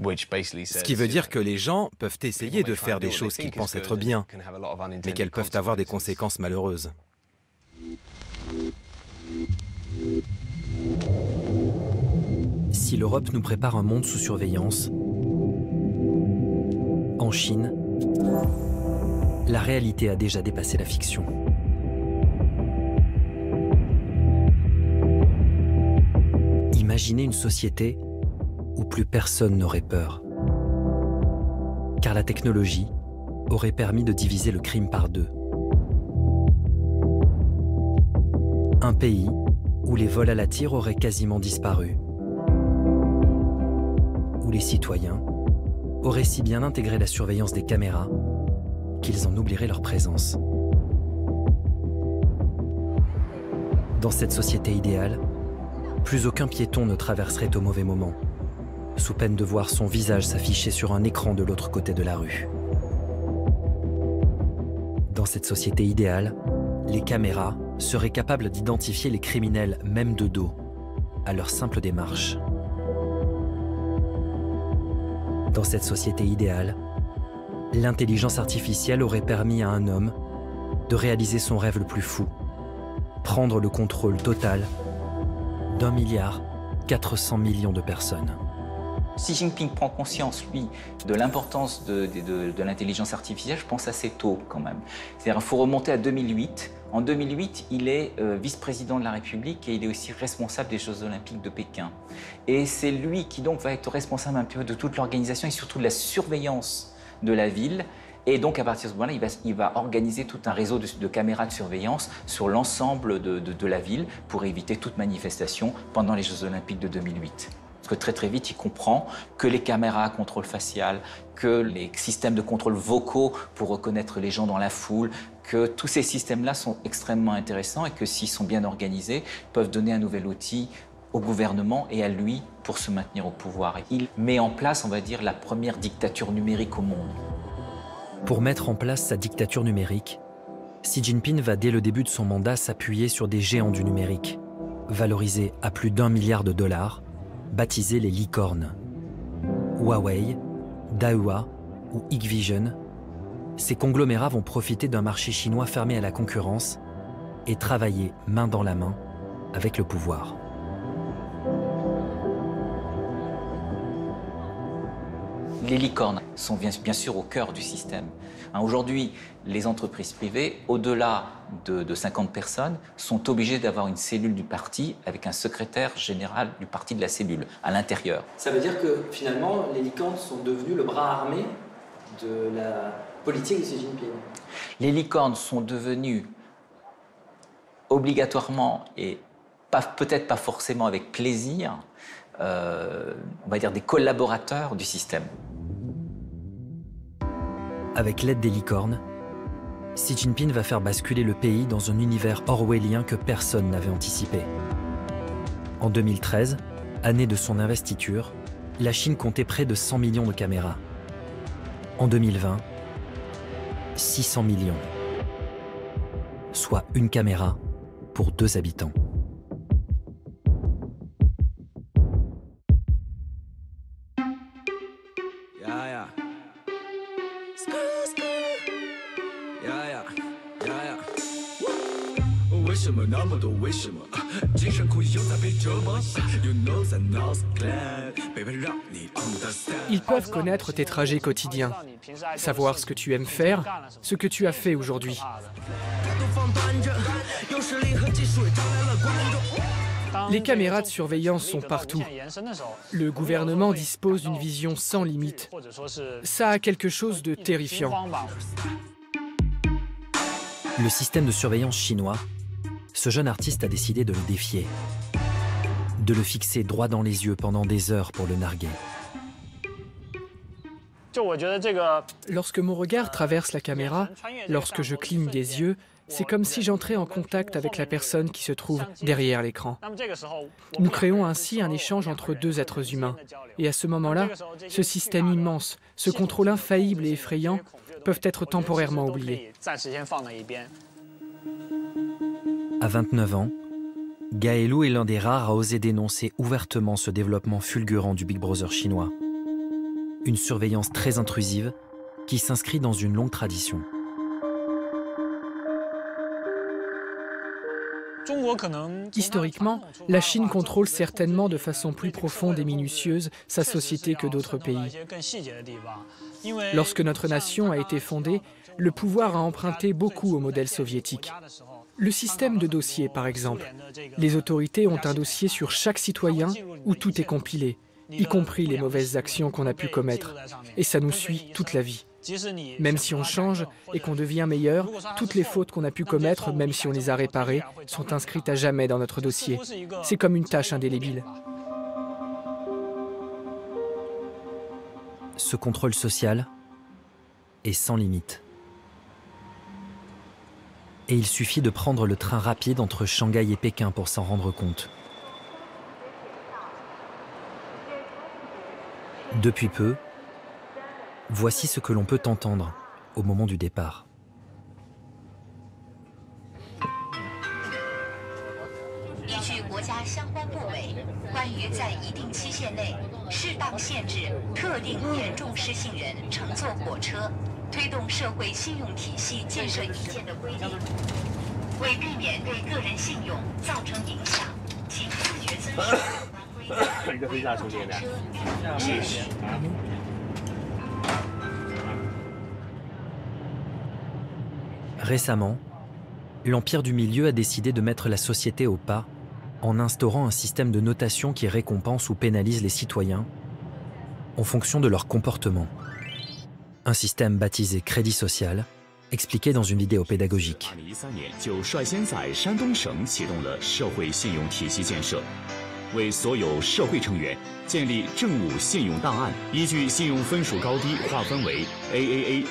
S2: Ce qui veut dire que les gens peuvent essayer de faire des choses qu'ils pensent être bien, mais qu'elles peuvent avoir des conséquences malheureuses.
S5: Si l'Europe nous prépare un monde sous surveillance, en Chine, la réalité a déjà dépassé la fiction. Imaginez une société où plus personne n'aurait peur. Car la technologie aurait permis de diviser le crime par deux. Un pays où les vols à la tire auraient quasiment disparu. Où les citoyens auraient si bien intégré la surveillance des caméras qu'ils en oublieraient leur présence. Dans cette société idéale, plus aucun piéton ne traverserait au mauvais moment, sous peine de voir son visage s'afficher sur un écran de l'autre côté de la rue. Dans cette société idéale, les caméras seraient capables d'identifier les criminels même de dos, à leur simple démarche. Dans cette société idéale, l'intelligence artificielle aurait permis à un homme de réaliser son rêve le plus fou, prendre le contrôle total d'1,4 milliard de personnes.
S15: Xi Jinping prend conscience, lui, de l'importance de l'intelligence artificielle, je pense assez tôt quand même. C'est-à-dire qu'il faut remonter à 2008. En 2008, il est vice-président de la République et il est aussi responsable des Jeux Olympiques de Pékin. Et c'est lui qui donc va être responsable un peu de toute l'organisation et surtout de la surveillance de la ville. Et donc à partir de ce moment-là, il va organiser tout un réseau de caméras de surveillance sur l'ensemble de la ville pour éviter toute manifestation pendant les Jeux Olympiques de 2008. Parce que très vite, il comprend que les caméras à contrôle facial, que les systèmes de contrôle vocaux pour reconnaître les gens dans la foule, que tous ces systèmes-là sont extrêmement intéressants et que s'ils sont bien organisés, peuvent donner un nouvel outil au gouvernement et à lui pour se maintenir au pouvoir. Et il met en place, on va dire, la première dictature numérique au monde.
S5: Pour mettre en place sa dictature numérique, Xi Jinping va dès le début de son mandat s'appuyer sur des géants du numérique, valorisés à plus d'1 milliard de dollars, baptisés les licornes. Huawei, Dahua ou Hikvision, ces conglomérats vont profiter d'un marché chinois fermé à la concurrence et travailler main dans la main avec le pouvoir.
S15: Les licornes sont bien sûr au cœur du système. Aujourd'hui, les entreprises privées, au-delà de 50 personnes, sont obligées d'avoir une cellule du parti avec un secrétaire général du parti de la cellule à l'intérieur.
S3: Ça veut dire que finalement, les licornes sont devenues le bras armé de la politique de Xi Jinping.
S15: Les licornes sont devenues obligatoirement et peut-être pas forcément avec plaisir, on va dire des collaborateurs du système.
S5: Avec l'aide des licornes, Xi Jinping va faire basculer le pays dans un univers orwellien que personne n'avait anticipé. En 2013, année de son investiture, la Chine comptait près de 100 millions de caméras. En 2020, 600 millions. Soit une caméra pour 2 habitants.
S4: Ils peuvent connaître tes trajets quotidiens, savoir ce que tu aimes faire, ce que tu as fait aujourd'hui. Les caméras de surveillance sont partout. Le gouvernement dispose d'une vision sans limite. Ça a quelque chose de terrifiant.
S5: Le système de surveillance chinois, ce jeune artiste a décidé de le défier, de le fixer droit dans les yeux pendant des heures pour le narguer.
S4: Lorsque mon regard traverse la caméra, lorsque je cligne des yeux, c'est comme si j'entrais en contact avec la personne qui se trouve derrière l'écran. Nous créons ainsi un échange entre deux êtres humains. Et à ce moment-là, ce système immense, ce contrôle infaillible et effrayant peuvent être temporairement oubliés.
S5: À 29 ans, Gaëlou est l'un des rares à oser dénoncer ouvertement ce développement fulgurant du Big Brother chinois. Une surveillance très intrusive qui s'inscrit dans une longue tradition.
S4: Historiquement, la Chine contrôle certainement de façon plus profonde et minutieuse sa société que d'autres pays. Lorsque notre nation a été fondée, le pouvoir a emprunté beaucoup au modèle soviétique. Le système de dossiers, par exemple. Les autorités ont un dossier sur chaque citoyen où tout est compilé, y compris les mauvaises actions qu'on a pu commettre. Et ça nous suit toute la vie. Même si on change et qu'on devient meilleur, toutes les fautes qu'on a pu commettre, même si on les a réparées, sont inscrites à jamais dans notre dossier. C'est comme une tâche indélébile.
S5: Ce contrôle social est sans limite. Et il suffit de prendre le train rapide entre Shanghai et Pékin pour s'en rendre compte. Depuis peu, voici ce que l'on peut entendre au moment du départ. Récemment, l'Empire du Milieu a décidé de mettre la société au pas en instaurant un système de notation qui récompense ou pénalise les citoyens en fonction de leur comportement. Un système baptisé crédit social, expliqué dans une vidéo pédagogique.
S7: AAA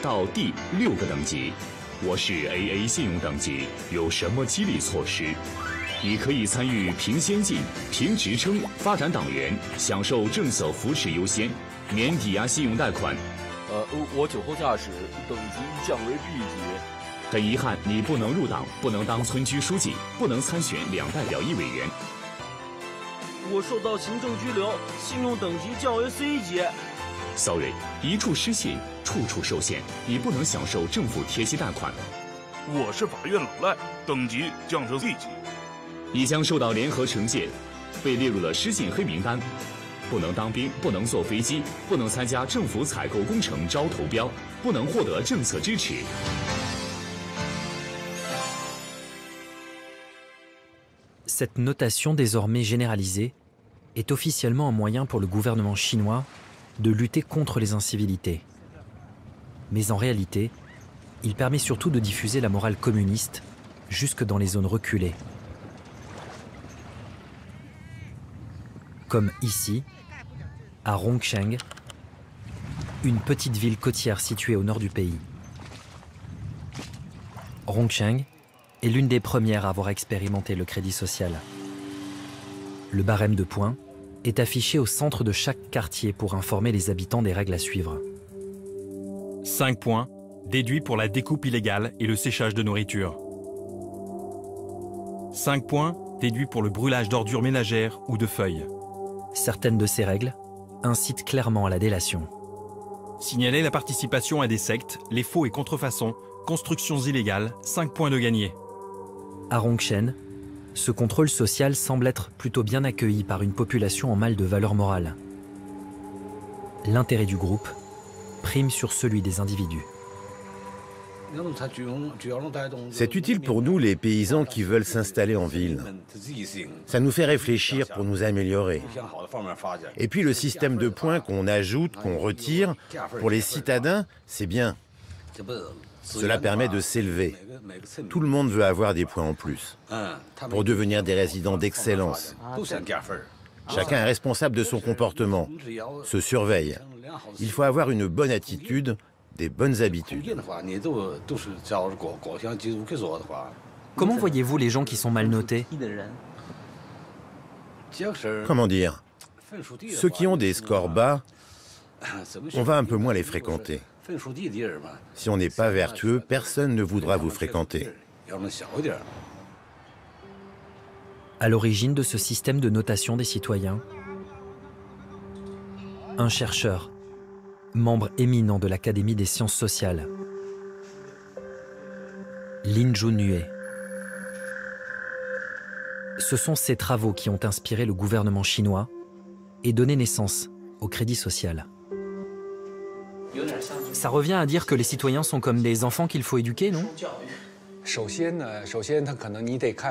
S7: 到 D 6个等级。我是 AA 信用等级，有什么激励措施？你可以参与评先进、评职称、发展党员，享受政策扶持优先，免抵押信用贷款。
S23: 我酒后驾驶，等级降为 B 级。
S7: 很遗憾，你不能入党，不能当村居书记，不能参选2代表1委员。
S23: 我受到行政拘留，信用等级降为 C 级。
S7: Sorry， 一处失信，处处受限，你不能享受政府贴息贷款。
S23: 我是法院老赖，等级降成 C 级。
S7: 你将受到联合惩戒，被列入了失信黑名单。不能当兵，不能坐飞机，不能参加政府采购工程招投标，不能获得政策支持。
S5: Cette notation désormais généralisée est officiellement un moyen pour le gouvernement chinois de lutter contre les incivilités. Mais en réalité, il permet surtout de diffuser la morale communiste jusque dans les zones reculées. Comme ici, à Rongcheng, une petite ville côtière située au nord du pays. Rongcheng est l'une des premières à avoir expérimenté le crédit social. Le barème de points est affiché au centre de chaque quartier pour informer les habitants des règles à suivre.
S24: 5 points, déduits pour la découpe illégale et le séchage de nourriture. 5 points, déduits pour le brûlage d'ordures ménagères ou de feuilles.
S5: Certaines de ces règles incitent clairement à la délation.
S24: Signaler la participation à des sectes, les faux et contrefaçons, constructions illégales, 5 points de gagné.
S5: À Rongchen, ce contrôle social semble être plutôt bien accueilli par une population en mal de valeur morale. L'intérêt du groupe prime sur celui des individus.
S10: C'est utile pour nous, les paysans qui veulent s'installer en ville. Ça nous fait réfléchir pour nous améliorer. Et puis le système de points qu'on ajoute, qu'on retire, pour les citadins, c'est bien. Cela permet de s'élever. Tout le monde veut avoir des points en plus, pour devenir des résidents d'excellence. Chacun est responsable de son comportement, se surveille. Il faut avoir une bonne attitude, des bonnes habitudes.
S5: Comment voyez-vous les gens qui sont mal notés?
S10: Comment dire? Ceux qui ont des scores bas, on va un peu moins les fréquenter. Si on n'est pas vertueux, personne ne voudra vous fréquenter.
S5: À l'origine de ce système de notation des citoyens, un chercheur, membre éminent de l'Académie des sciences sociales, Lin Junhue. Ce sont ces travaux qui ont inspiré le gouvernement chinois et donné naissance au crédit social. Ça revient à dire que les citoyens sont comme des enfants qu'il faut éduquer, non?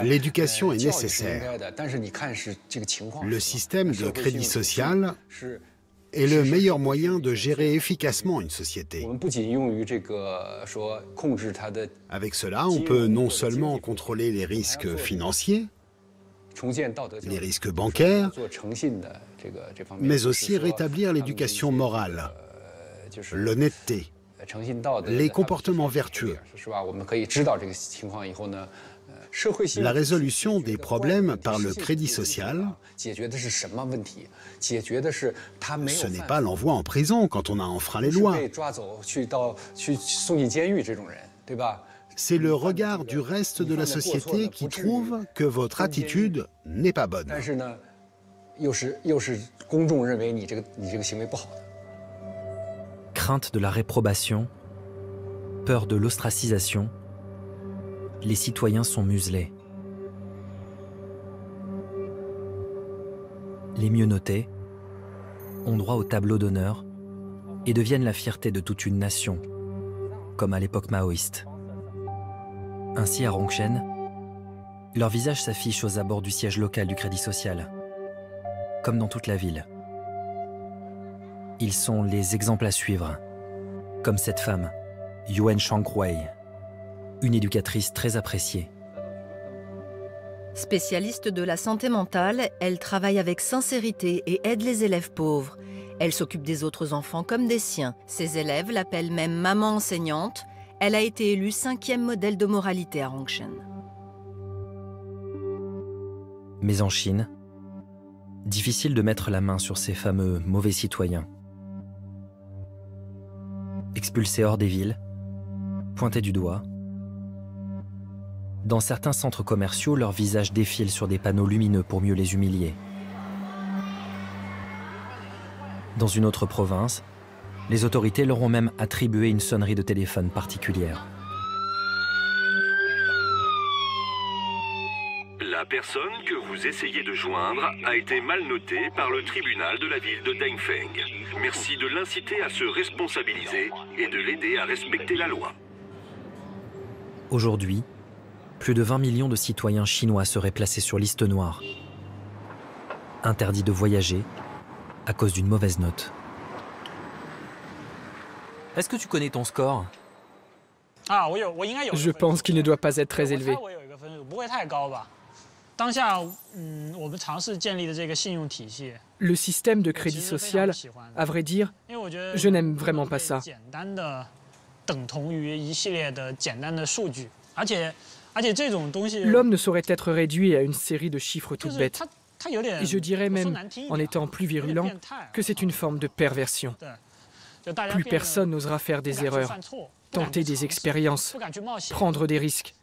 S12: L'éducation est nécessaire. Le système de crédit social est le meilleur moyen de gérer efficacement une société. Avec cela, on peut non seulement contrôler les risques financiers, les risques bancaires, mais aussi rétablir l'éducation morale, l'honnêteté, les comportements vertueux. La résolution des problèmes par le crédit social, ce n'est pas l'envoi en prison quand on a enfreint les lois. C'est le regard du reste de la société qui trouve que votre attitude n'est pas bonne.
S5: Crainte de la réprobation, peur de l'ostracisation, les citoyens sont muselés. Les mieux notés ont droit au tableau d'honneur et deviennent la fierté de toute une nation, comme à l'époque maoïste. Ainsi, à Rongchen, leur visage s'affiche aux abords du siège local du Crédit Social, comme dans toute la ville. Ils sont les exemples à suivre, comme cette femme, Yuan Shangwei, une éducatrice très appréciée.
S21: Spécialiste de la santé mentale, elle travaille avec sincérité et aide les élèves pauvres. Elle s'occupe des autres enfants comme des siens. Ses élèves l'appellent même maman enseignante. Elle a été élue 5e modèle de moralité à Rongchen.
S5: Mais en Chine, difficile de mettre la main sur ces fameux mauvais citoyens. Expulsés hors des villes, pointés du doigt. Dans certains centres commerciaux, leurs visages défilent sur des panneaux lumineux pour mieux les humilier. Dans une autre province, les autorités leur ont même attribué une sonnerie de téléphone particulière.
S13: La personne que vous essayez de joindre a été mal notée par le tribunal de la ville de Dengfeng. Merci de l'inciter à se responsabiliser et de l'aider à respecter la loi.
S5: Aujourd'hui, plus de 20 millions de citoyens chinois seraient placés sur liste noire, interdits de voyager à cause d'une mauvaise note. Est-ce que tu connais ton score?
S4: Je pense qu'il ne doit pas être très élevé. Le système de crédit social, à vrai dire, je n'aime vraiment pas ça. L'homme ne saurait être réduit à une série de chiffres toutes bêtes. Et je dirais même, en étant plus virulent, que c'est une forme de perversion. Plus personne n'osera faire des erreurs, tenter des expériences, prendre des risques.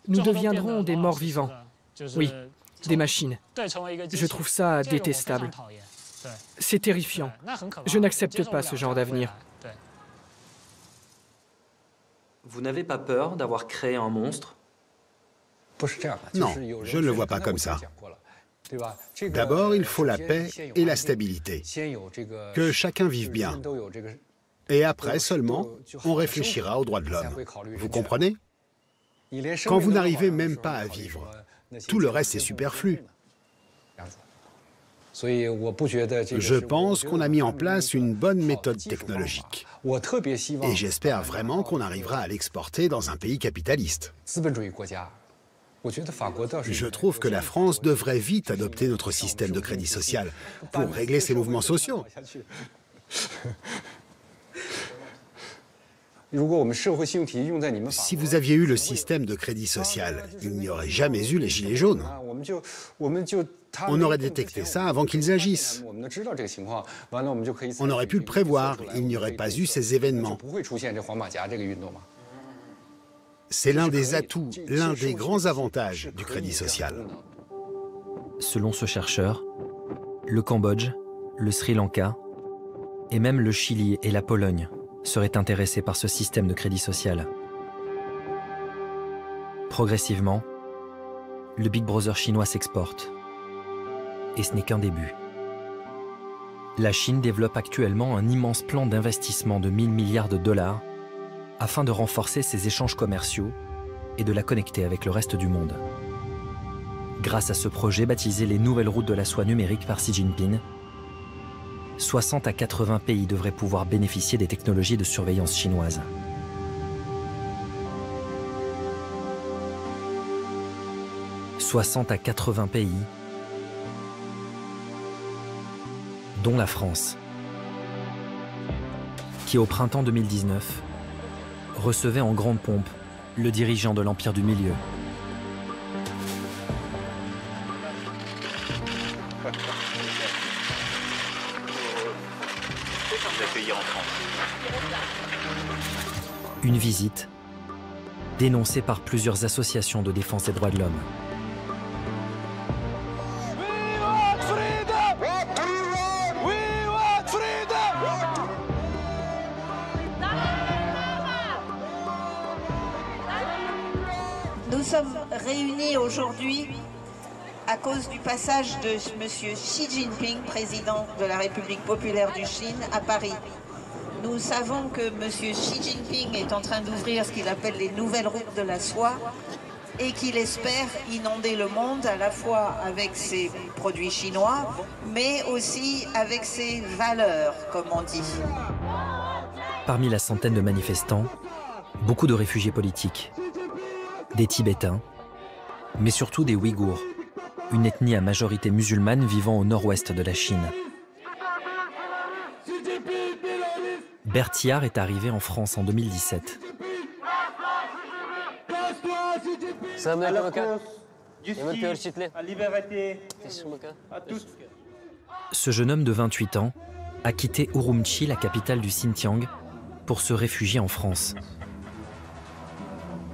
S4: Nous deviendrons des morts vivants. Oui, des machines. Je trouve ça détestable. C'est terrifiant. Je n'accepte pas ce genre d'avenir.
S5: Vous n'avez pas peur d'avoir créé un monstre?
S12: Non, je ne le vois pas comme ça. D'abord, il faut la paix et la stabilité, que chacun vive bien. Et après seulement, on réfléchira aux droits de l'homme. Vous comprenez? Quand vous n'arrivez même pas à vivre, tout le reste est superflu. Je pense qu'on a mis en place une bonne méthode technologique. Et j'espère vraiment qu'on arrivera à l'exporter dans un pays capitaliste. Je trouve que la France devrait vite adopter notre système de crédit social pour régler ses mouvements sociaux. Si vous aviez eu le système de crédit social, il n'y aurait jamais eu les gilets jaunes. On aurait détecté ça avant qu'ils agissent. On aurait pu le prévoir, il n'y aurait pas eu ces événements. C'est l'un des atouts, l'un des grands avantages du crédit social.
S5: Selon ce chercheur, le Cambodge, le Sri Lanka et même le Chili et la Pologne seraient intéressés par ce système de crédit social. Progressivement, le Big Brother chinois s'exporte. Et ce n'est qu'un début. La Chine développe actuellement un immense plan d'investissement de 1000 milliards de dollars afin de renforcer ses échanges commerciaux et de la connecter avec le reste du monde. Grâce à ce projet baptisé les Nouvelles Routes de la Soie numérique par Xi Jinping, 60 à 80 pays devraient pouvoir bénéficier des technologies de surveillance chinoises. « 60 à 80 pays, dont la France, qui au printemps 2019 recevait en grande pompe le dirigeant de l'Empire du Milieu. Une visite dénoncée par plusieurs associations de défense des droits de l'homme.
S8: Nous sommes réunis aujourd'hui à cause du passage de M. Xi Jinping, président de la République populaire du Chine, à Paris. Nous savons que M. Xi Jinping est en train d'ouvrir ce qu'il appelle les nouvelles routes de la soie et qu'il espère inonder le monde à la fois avec ses produits chinois, mais aussi avec ses valeurs, comme on dit.
S5: Parmi la centaine de manifestants, beaucoup de réfugiés politiques, des Tibétains, mais surtout des Ouïghours, une ethnie à majorité musulmane vivant au nord-ouest de la Chine. Berthiard est arrivé en France en 2017. Ce jeune homme de 28 ans a quitté Urumqi, la capitale du Xinjiang, pour se réfugier en France.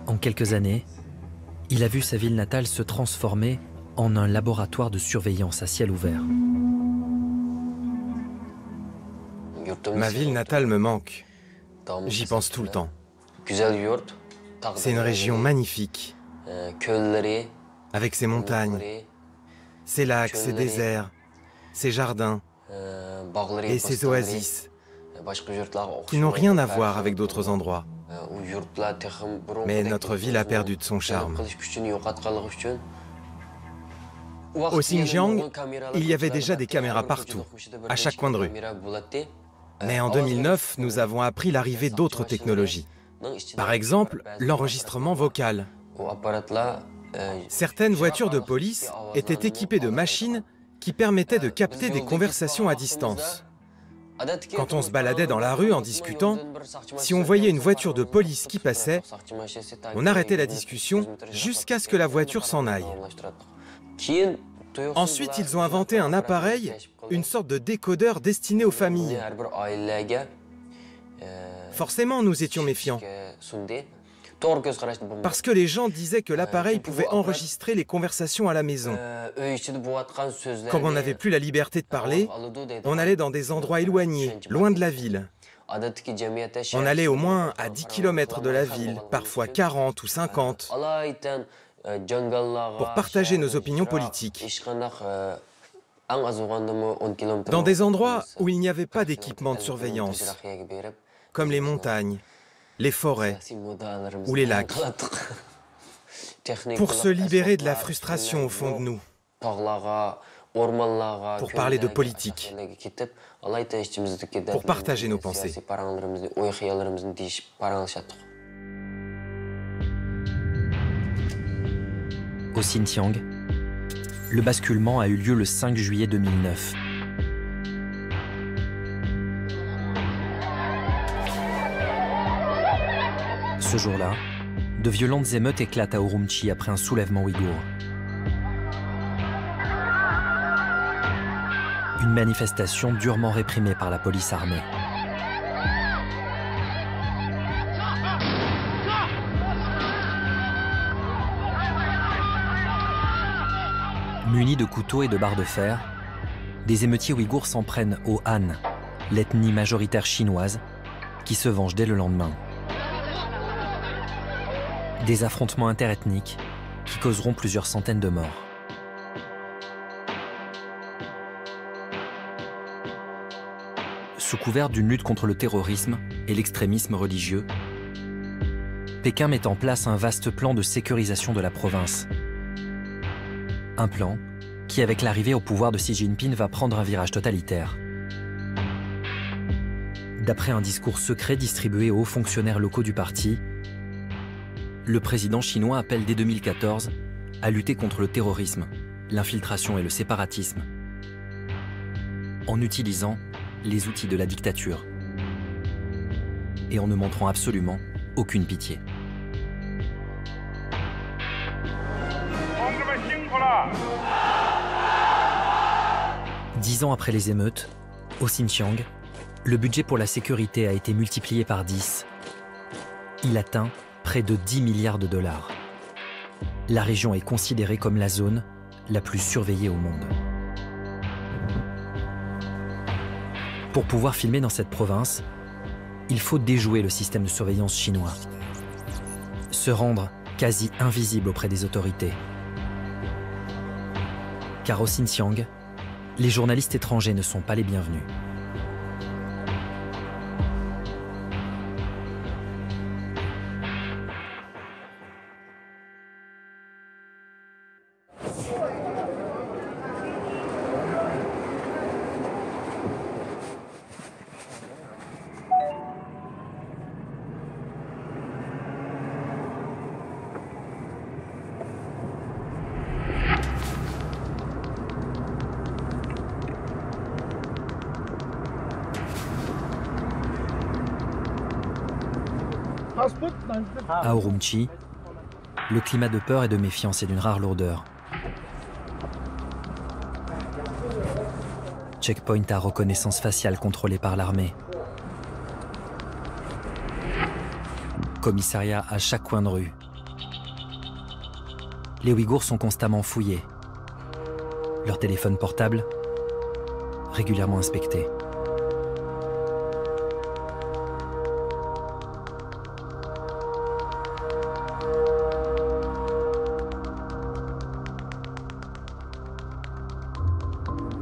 S5: En quelques années, il a vu sa ville natale se transformer en un laboratoire de surveillance à ciel ouvert.
S2: Ma ville natale me manque. J'y pense tout le temps. C'est une région magnifique, avec ses montagnes, ses lacs, ses déserts, ses jardins et ses oasis, qui n'ont rien à voir avec d'autres endroits. Mais notre ville a perdu de son charme. Au Xinjiang, il y avait déjà des caméras partout, à chaque coin de rue. Mais en 2009, nous avons appris l'arrivée d'autres technologies. Par exemple, l'enregistrement vocal. Certaines voitures de police étaient équipées de machines qui permettaient de capter des conversations à distance. Quand on se baladait dans la rue en discutant, si on voyait une voiture de police qui passait, on arrêtait la discussion jusqu'à ce que la voiture s'en aille. Ensuite, ils ont inventé un appareil, une sorte de décodeur destiné aux familles. Forcément, nous étions méfiants. Parce que les gens disaient que l'appareil pouvait enregistrer les conversations à la maison. Comme on n'avait plus la liberté de parler, on allait dans des endroits éloignés, loin de la ville. On allait au moins à 10 km de la ville, parfois 40 ou 50, pour partager nos opinions politiques. Dans des endroits où il n'y avait pas d'équipement de surveillance, comme les montagnes, les forêts ou les lacs, pour se libérer de la frustration au fond de nous, pour parler de politique, pour partager nos pensées.
S5: Au Xinjiang, le basculement a eu lieu le 5 juillet 2009. Ce jour-là, de violentes émeutes éclatent à Urumqi après un soulèvement ouïghour. Une manifestation durement réprimée par la police armée. Munis de couteaux et de barres de fer, des émeutiers ouïghours s'en prennent aux Han, l'ethnie majoritaire chinoise, qui se venge dès le lendemain. Des affrontements interethniques qui causeront plusieurs centaines de morts. Sous couvert d'une lutte contre le terrorisme et l'extrémisme religieux, Pékin met en place un vaste plan de sécurisation de la province. Un plan qui, avec l'arrivée au pouvoir de Xi Jinping, va prendre un virage totalitaire. D'après un discours secret distribué aux hauts fonctionnaires locaux du parti, le président chinois appelle dès 2014 à lutter contre le terrorisme, l'infiltration et le séparatisme, en utilisant les outils de la dictature et en ne montrant absolument aucune pitié. 10 ans après les émeutes, au Xinjiang, le budget pour la sécurité a été multiplié par 10. Il atteint près de 10 milliards de dollars. La région est considérée comme la zone la plus surveillée au monde. Pour pouvoir filmer dans cette province, il faut déjouer le système de surveillance chinois, se rendre quasi invisible auprès des autorités. Car au Xinjiang, les journalistes étrangers ne sont pas les bienvenus. À Urumqi, le climat de peur et de méfiance est d'une rare lourdeur. Checkpoint à reconnaissance faciale contrôlé par l'armée. Commissariat à chaque coin de rue. Les Ouïghours sont constamment fouillés. Leurs téléphones portables régulièrement inspectés.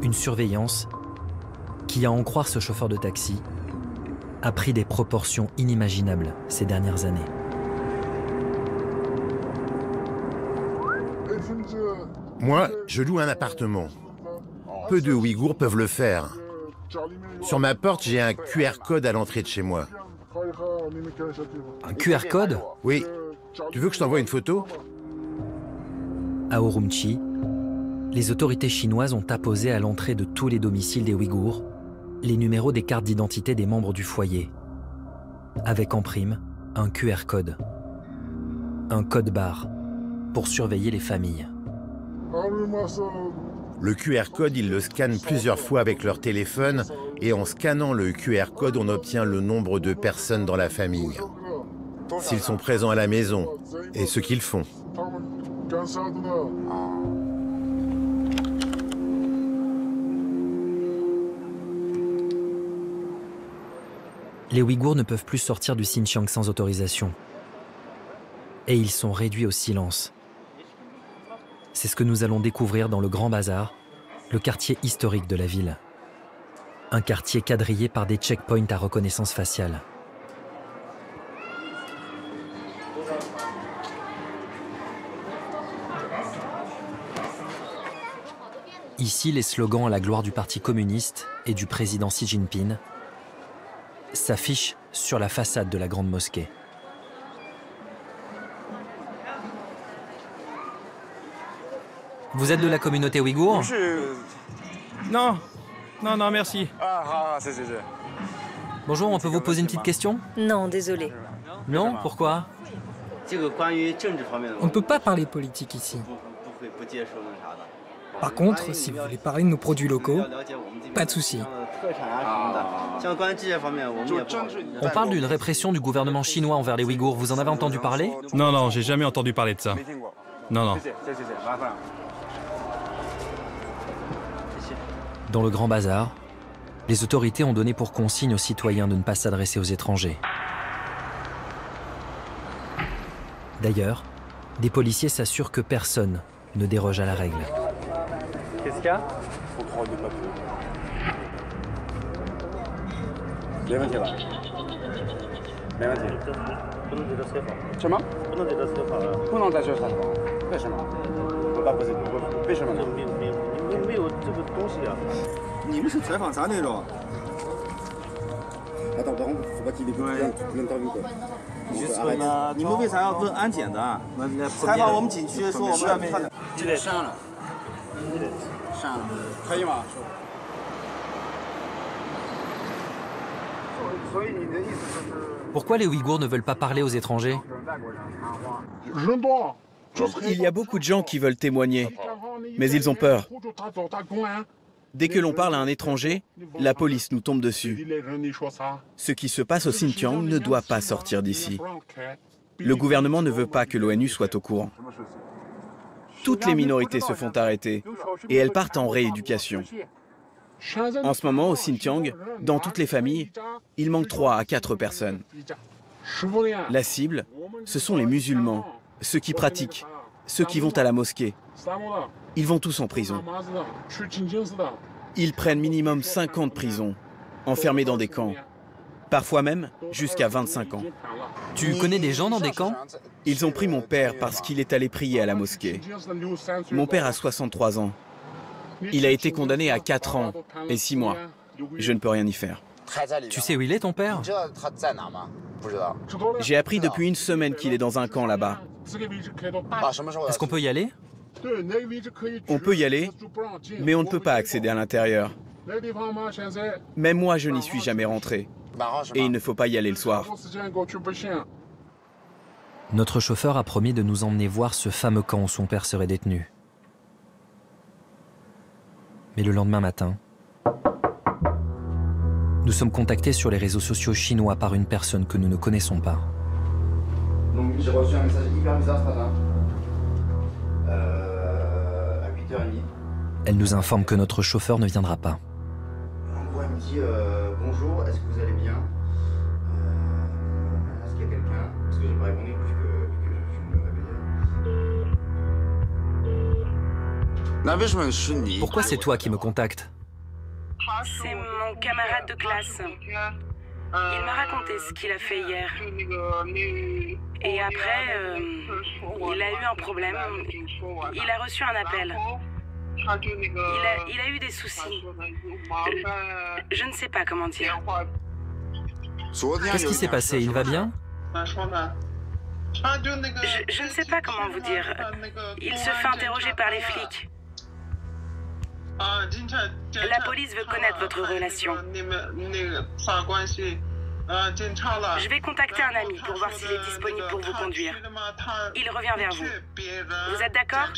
S5: Une surveillance qui, à en croire ce chauffeur de taxi, a pris des proportions inimaginables ces dernières années.
S10: Moi, je loue un appartement. Peu de Ouïghours peuvent le faire. Sur ma porte, j'ai un QR code à l'entrée de chez moi.
S5: Un QR code?
S10: Oui. Tu veux que je t'envoie une photo?
S5: À Urumqi, les autorités chinoises ont apposé à l'entrée de tous les domiciles des Ouïghours les numéros des cartes d'identité des membres du foyer, avec en prime un QR code, un code barre pour surveiller les familles.
S10: Le QR code, ils le scannent plusieurs fois avec leur téléphone et en scannant le QR code, on obtient le nombre de personnes dans la famille, s'ils sont présents à la maison et ce qu'ils font.
S5: Les Ouïghours ne peuvent plus sortir du Xinjiang sans autorisation. Et ils sont réduits au silence. C'est ce que nous allons découvrir dans le Grand Bazar, le quartier historique de la ville. Un quartier quadrillé par des checkpoints à reconnaissance faciale. Ici, les slogans à la gloire du Parti communiste et du président Xi Jinping s'affichent sur la façade de la grande mosquée. Vous êtes de la communauté ouïghour?
S24: Non, non, merci.
S5: Bonjour, on peut vous poser une petite question?
S21: Non, désolé.
S5: Non, pourquoi?
S4: On ne peut pas parler politique ici. Par contre, si vous voulez parler de nos produits locaux, pas de souci.
S5: On parle d'une répression du gouvernement chinois envers les Ouïghours. Vous en avez entendu parler?
S24: Non, j'ai jamais entendu parler de ça. Non.
S5: Dans le Grand Bazar, les autorités ont donné pour consigne aux citoyens de ne pas s'adresser aux étrangers. D'ailleurs, des policiers s'assurent que personne ne déroge à la règle.
S11: Qu'est-ce qu'il y a? Contrôle de papier.
S14: Attends, par contre, faut pas qu'il ait toute l'interview, quoi.
S11: 你们为啥要问安检的？采访我们景区说我们要看的。删了，可以吗？
S5: Pourquoi les Ouïghours ne veulent pas parler aux étrangers?
S16: Il y a beaucoup de gens qui veulent témoigner, mais ils ont peur. Dès que l'on parle à un étranger, la police nous tombe dessus. Ce qui se passe au Xinjiang ne doit pas sortir d'ici. Le gouvernement ne veut pas que l'ONU soit au courant. Toutes les minorités se font arrêter et elles partent en rééducation. En ce moment, au Xinjiang, dans toutes les familles, il manque 3 à 4 personnes. La cible, ce sont les musulmans, ceux qui pratiquent, ceux qui vont à la mosquée. Ils vont tous en prison. Ils prennent minimum 5 ans de prison, enfermés dans des camps. Parfois même jusqu'à 25 ans.
S5: Tu connais des gens dans des camps?
S16: Ils ont pris mon père parce qu'il est allé prier à la mosquée. Mon père a 63 ans. Il a été condamné à 4 ans et 6 mois. Je ne peux rien y faire.
S5: Tu sais où il est, ton père?
S16: J'ai appris depuis une semaine qu'il est dans un camp là-bas.
S5: Est-ce qu'on peut y aller?
S16: On peut y aller, mais on ne peut pas accéder à l'intérieur. Même moi, je n'y suis jamais rentré. Et il ne faut pas y aller le soir.
S5: Notre chauffeur a promis de nous emmener voir ce fameux camp où son père serait détenu. Mais le lendemain matin, nous sommes contactés sur les réseaux sociaux chinois par une personne que nous ne connaissons pas.
S14: Donc j'ai reçu un message hyper bizarre ce matin. À 8h30.
S5: Elle nous informe que notre chauffeur ne viendra pas.
S14: En gros, elle me dit bonjour, est-ce que vous allez bien? Est-ce qu'il y a quelqu'un? Parce que j'ai pas répondu puisque je me réveillais.
S5: Pourquoi c'est toi qui me contactes?
S17: C'est mon camarade de classe. Il m'a raconté ce qu'il a fait hier. Et après, il a eu un problème. Il a reçu un appel. Il a eu des soucis. Je ne sais pas comment dire.
S5: Qu'est-ce qui s'est passé? Il va bien?
S17: Je ne sais pas comment vous dire. Il se fait interroger par les flics. La police veut connaître votre relation. Je vais contacter un ami pour voir s'il est disponible pour vous conduire. Il revient vers vous. Vous êtes d'accord?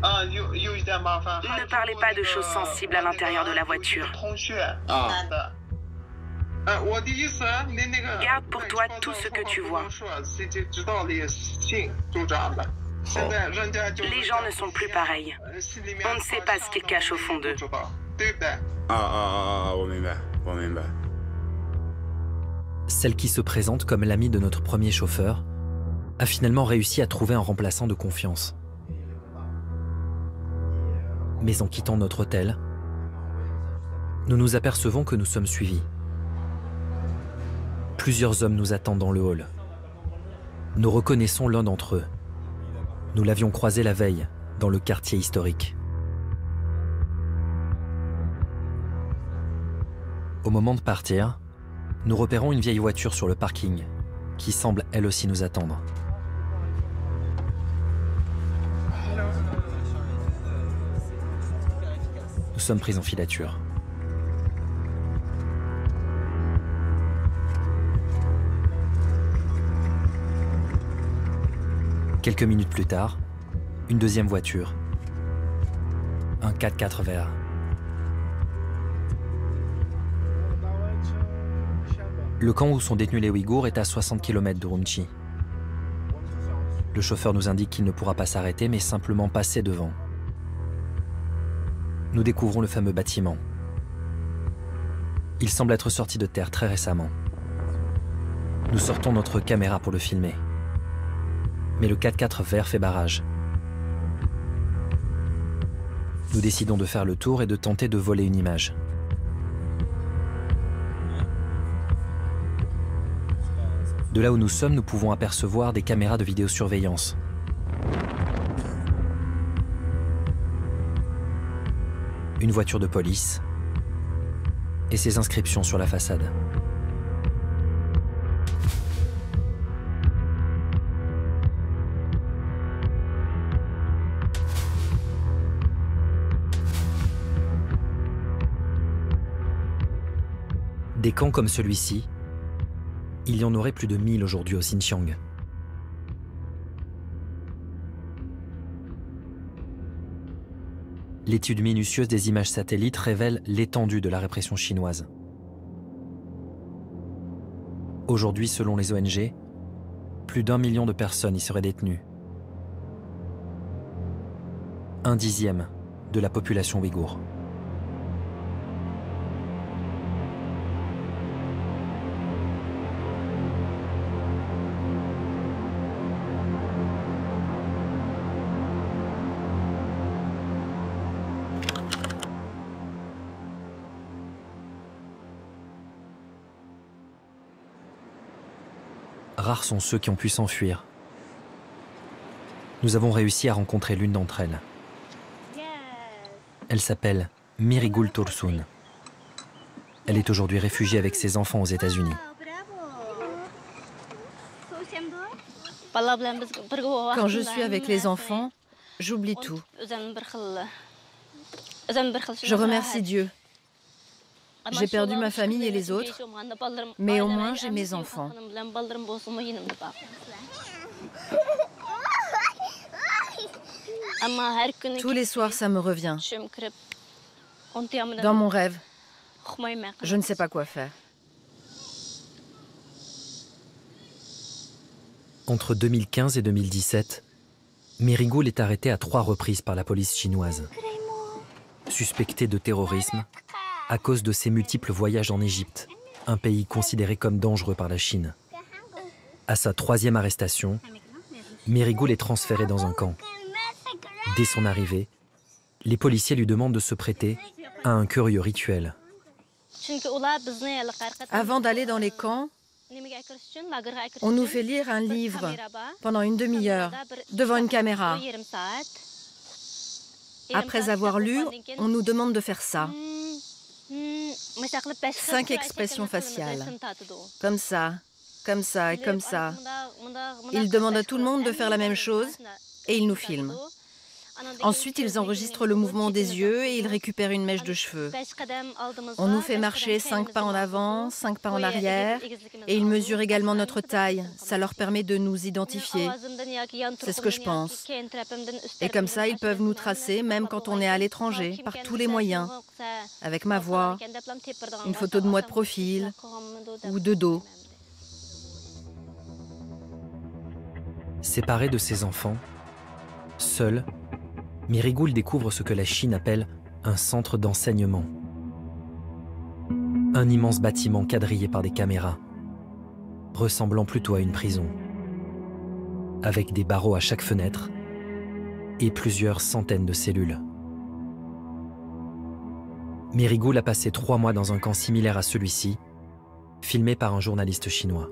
S17: Ne parlez pas de choses sensibles à l'intérieur de la voiture. Garde pour toi tout ce que tu vois. Les gens ne sont plus pareils. On ne sait pas ce qu'ils cachent au fond d'eux.
S5: Celle qui se présente comme l'amie de notre premier chauffeur a finalement réussi à trouver un remplaçant de confiance. Mais en quittant notre hôtel, nous nous apercevons que nous sommes suivis. Plusieurs hommes nous attendent dans le hall. Nous reconnaissons l'un d'entre eux. Nous l'avions croisé la veille dans le quartier historique. Au moment de partir, nous repérons une vieille voiture sur le parking qui semble elle aussi nous attendre. Nous sommes pris en filature. Quelques minutes plus tard, une deuxième voiture, un 4x4 vert. Le camp où sont détenus les Ouïghours est à 60 km d'Urumqi. Le chauffeur nous indique qu'il ne pourra pas s'arrêter, mais simplement passer devant. Nous découvrons le fameux bâtiment. Il semble être sorti de terre très récemment. Nous sortons notre caméra pour le filmer. Mais le 4x4 vert fait barrage. Nous décidons de faire le tour et de tenter de voler une image. De là où nous sommes, nous pouvons apercevoir des caméras de vidéosurveillance. Une voiture de police et ses inscriptions sur la façade. Des camps comme celui-ci, il y en aurait plus de 1000 aujourd'hui au Xinjiang. L'étude minutieuse des images satellites révèle l'étendue de la répression chinoise. Aujourd'hui, selon les ONG, plus d'1 million de personnes y seraient détenues. 1/10 de la population ouïghour. Rares sont ceux qui ont pu s'enfuir. Nous avons réussi à rencontrer l'une d'entre elles. Elle s'appelle Mirigul Tursun. Elle est aujourd'hui réfugiée avec ses enfants aux États-Unis.
S21: Quand je suis avec les enfants, j'oublie tout. Je remercie Dieu. J'ai perdu ma famille et les autres, mais au moins j'ai mes enfants. Tous les soirs, ça me revient. Dans mon rêve, je ne sais pas quoi faire.
S5: Entre 2015 et 2017, Mirigul est arrêtée à 3 reprises par la police chinoise. Suspectée de terrorisme, à cause de ses multiples voyages en Égypte, un pays considéré comme dangereux par la Chine. À sa 3e arrestation, Mirigul est transférée dans un camp. Dès son arrivée, les policiers lui demandent de se prêter à un curieux rituel.
S21: Avant d'aller dans les camps, on nous fait lire un livre pendant une demi-heure devant une caméra. Après avoir lu, on nous demande de faire ça. 5 expressions faciales. Comme ça, comme ça et comme ça. Ils demandent à tout le monde de faire la même chose et ils nous filment. Ensuite, ils enregistrent le mouvement des yeux et ils récupèrent une mèche de cheveux. On nous fait marcher 5 pas en avant, 5 pas en arrière et ils mesurent également notre taille. Ça leur permet de nous identifier. C'est ce que je pense. Et comme ça, ils peuvent nous tracer même quand on est à l'étranger, par tous les moyens. Avec ma voix, une photo de moi de profil ou de dos.
S5: Séparée de ses enfants, seule, Mirigul découvre ce que la Chine appelle un centre d'enseignement. Un immense bâtiment quadrillé par des caméras, ressemblant plutôt à une prison, avec des barreaux à chaque fenêtre et plusieurs centaines de cellules. Merigoul a passé 3 mois dans un camp similaire à celui-ci, filmé par un journaliste chinois.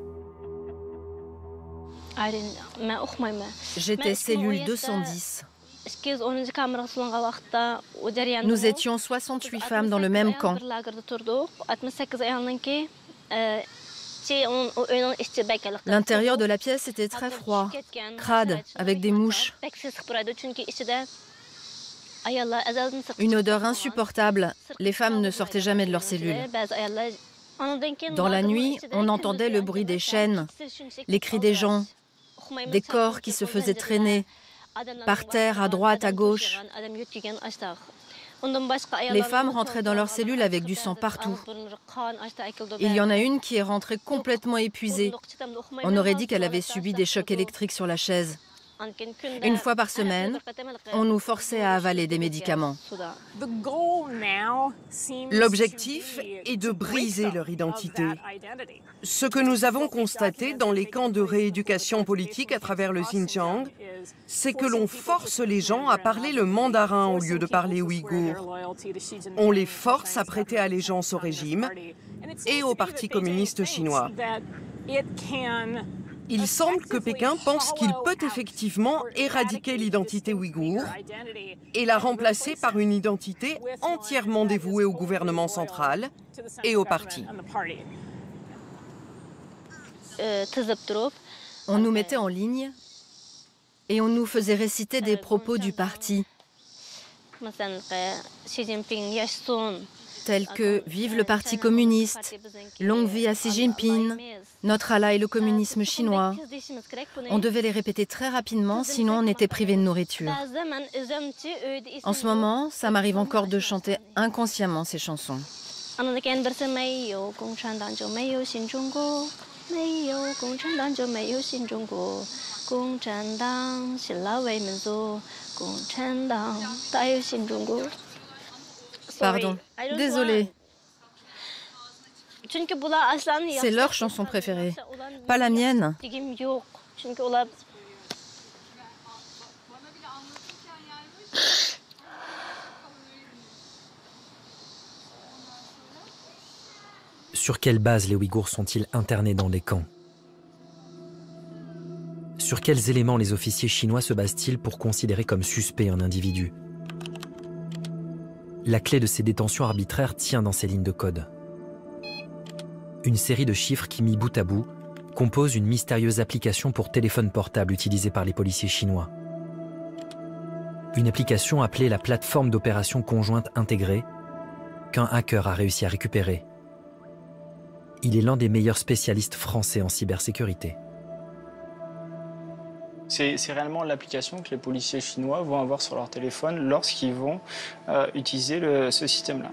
S21: J'étais cellule 210. Nous étions 68 femmes dans le même camp. L'intérieur de la pièce était très froid, crade, avec des mouches. Une odeur insupportable. Les femmes ne sortaient jamais de leur cellule. Dans la nuit, on entendait le bruit des chaînes, les cris des gens, des corps qui se faisaient traîner, par terre, à droite, à gauche. Les femmes rentraient dans leur cellule avec du sang partout. Il y en a une qui est rentrée complètement épuisée. On aurait dit qu'elle avait subi des chocs électriques sur la chaise. Une fois par semaine, on nous forçait à avaler des médicaments.
S9: L'objectif est de briser leur identité. Ce que nous avons constaté dans les camps de rééducation politique à travers le Xinjiang, c'est que l'on force les gens à parler le mandarin au lieu de parler ouïghour. On les force à prêter allégeance au régime et au Parti communiste chinois. Il semble que Pékin pense qu'il peut effectivement éradiquer l'identité ouïghour et la remplacer par une identité entièrement dévouée au gouvernement central et au parti.
S21: On nous mettait en ligne et on nous faisait réciter des propos du parti, tels que « Vive le Parti communiste »,« Longue vie à Xi Jinping »,« Notre Allah et le communisme chinois ». On devait les répéter très rapidement, sinon on était privé de nourriture. En ce moment, ça m'arrive encore de chanter inconsciemment ces chansons. Pardon, désolée. C'est leur chanson préférée, pas la mienne.
S5: Sur quelle base les Ouïghours sont-ils internés dans des camps? Sur quels éléments les officiers chinois se basent-ils pour considérer comme suspect un individu? La clé de ces détentions arbitraires tient dans ces lignes de code. Une série de chiffres qui, mis bout à bout, composent une mystérieuse application pour téléphone portable utilisée par les policiers chinois. Une application appelée la plateforme d'opération conjointe intégrée, qu'un hacker a réussi à récupérer. Il est l'un des meilleurs spécialistes français en cybersécurité.
S18: C'est réellement l'application que les policiers chinois vont avoir sur leur téléphone lorsqu'ils vont utiliser ce système-là.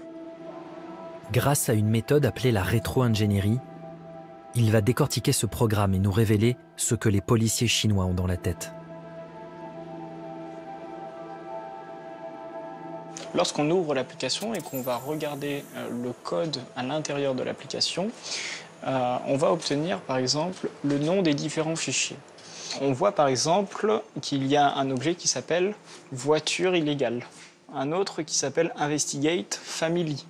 S5: Grâce à une méthode appelée la rétro-ingénierie, il va décortiquer ce programme et nous révéler ce que les policiers chinois ont dans la tête.
S18: Lorsqu'on ouvre l'application et qu'on va regarder le code à l'intérieur de l'application, on va obtenir par exemple le nom des différents fichiers. On voit par exemple qu'il y a un objet qui s'appelle « voiture illégale », un autre qui s'appelle « Investigate Family ».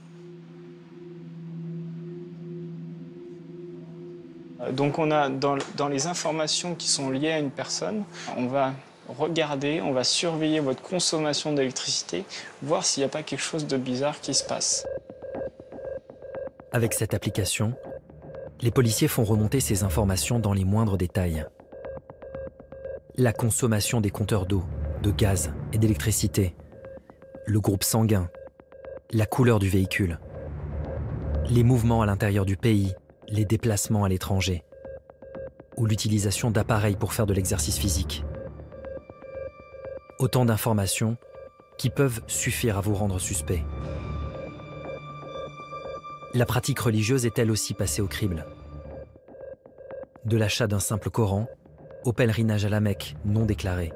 S18: Donc on a dans les informations qui sont liées à une personne, on va regarder, on va surveiller votre consommation d'électricité, voir s'il n'y a pas quelque chose de bizarre qui se passe.
S5: Avec cette application, les policiers font remonter ces informations dans les moindres détails. La consommation des compteurs d'eau, de gaz et d'électricité, le groupe sanguin, la couleur du véhicule, les mouvements à l'intérieur du pays, les déplacements à l'étranger, ou l'utilisation d'appareils pour faire de l'exercice physique. Autant d'informations qui peuvent suffire à vous rendre suspect. La pratique religieuse est elle aussi passée au crible. De l'achat d'un simple Coran au pèlerinage à la Mecque non déclaré.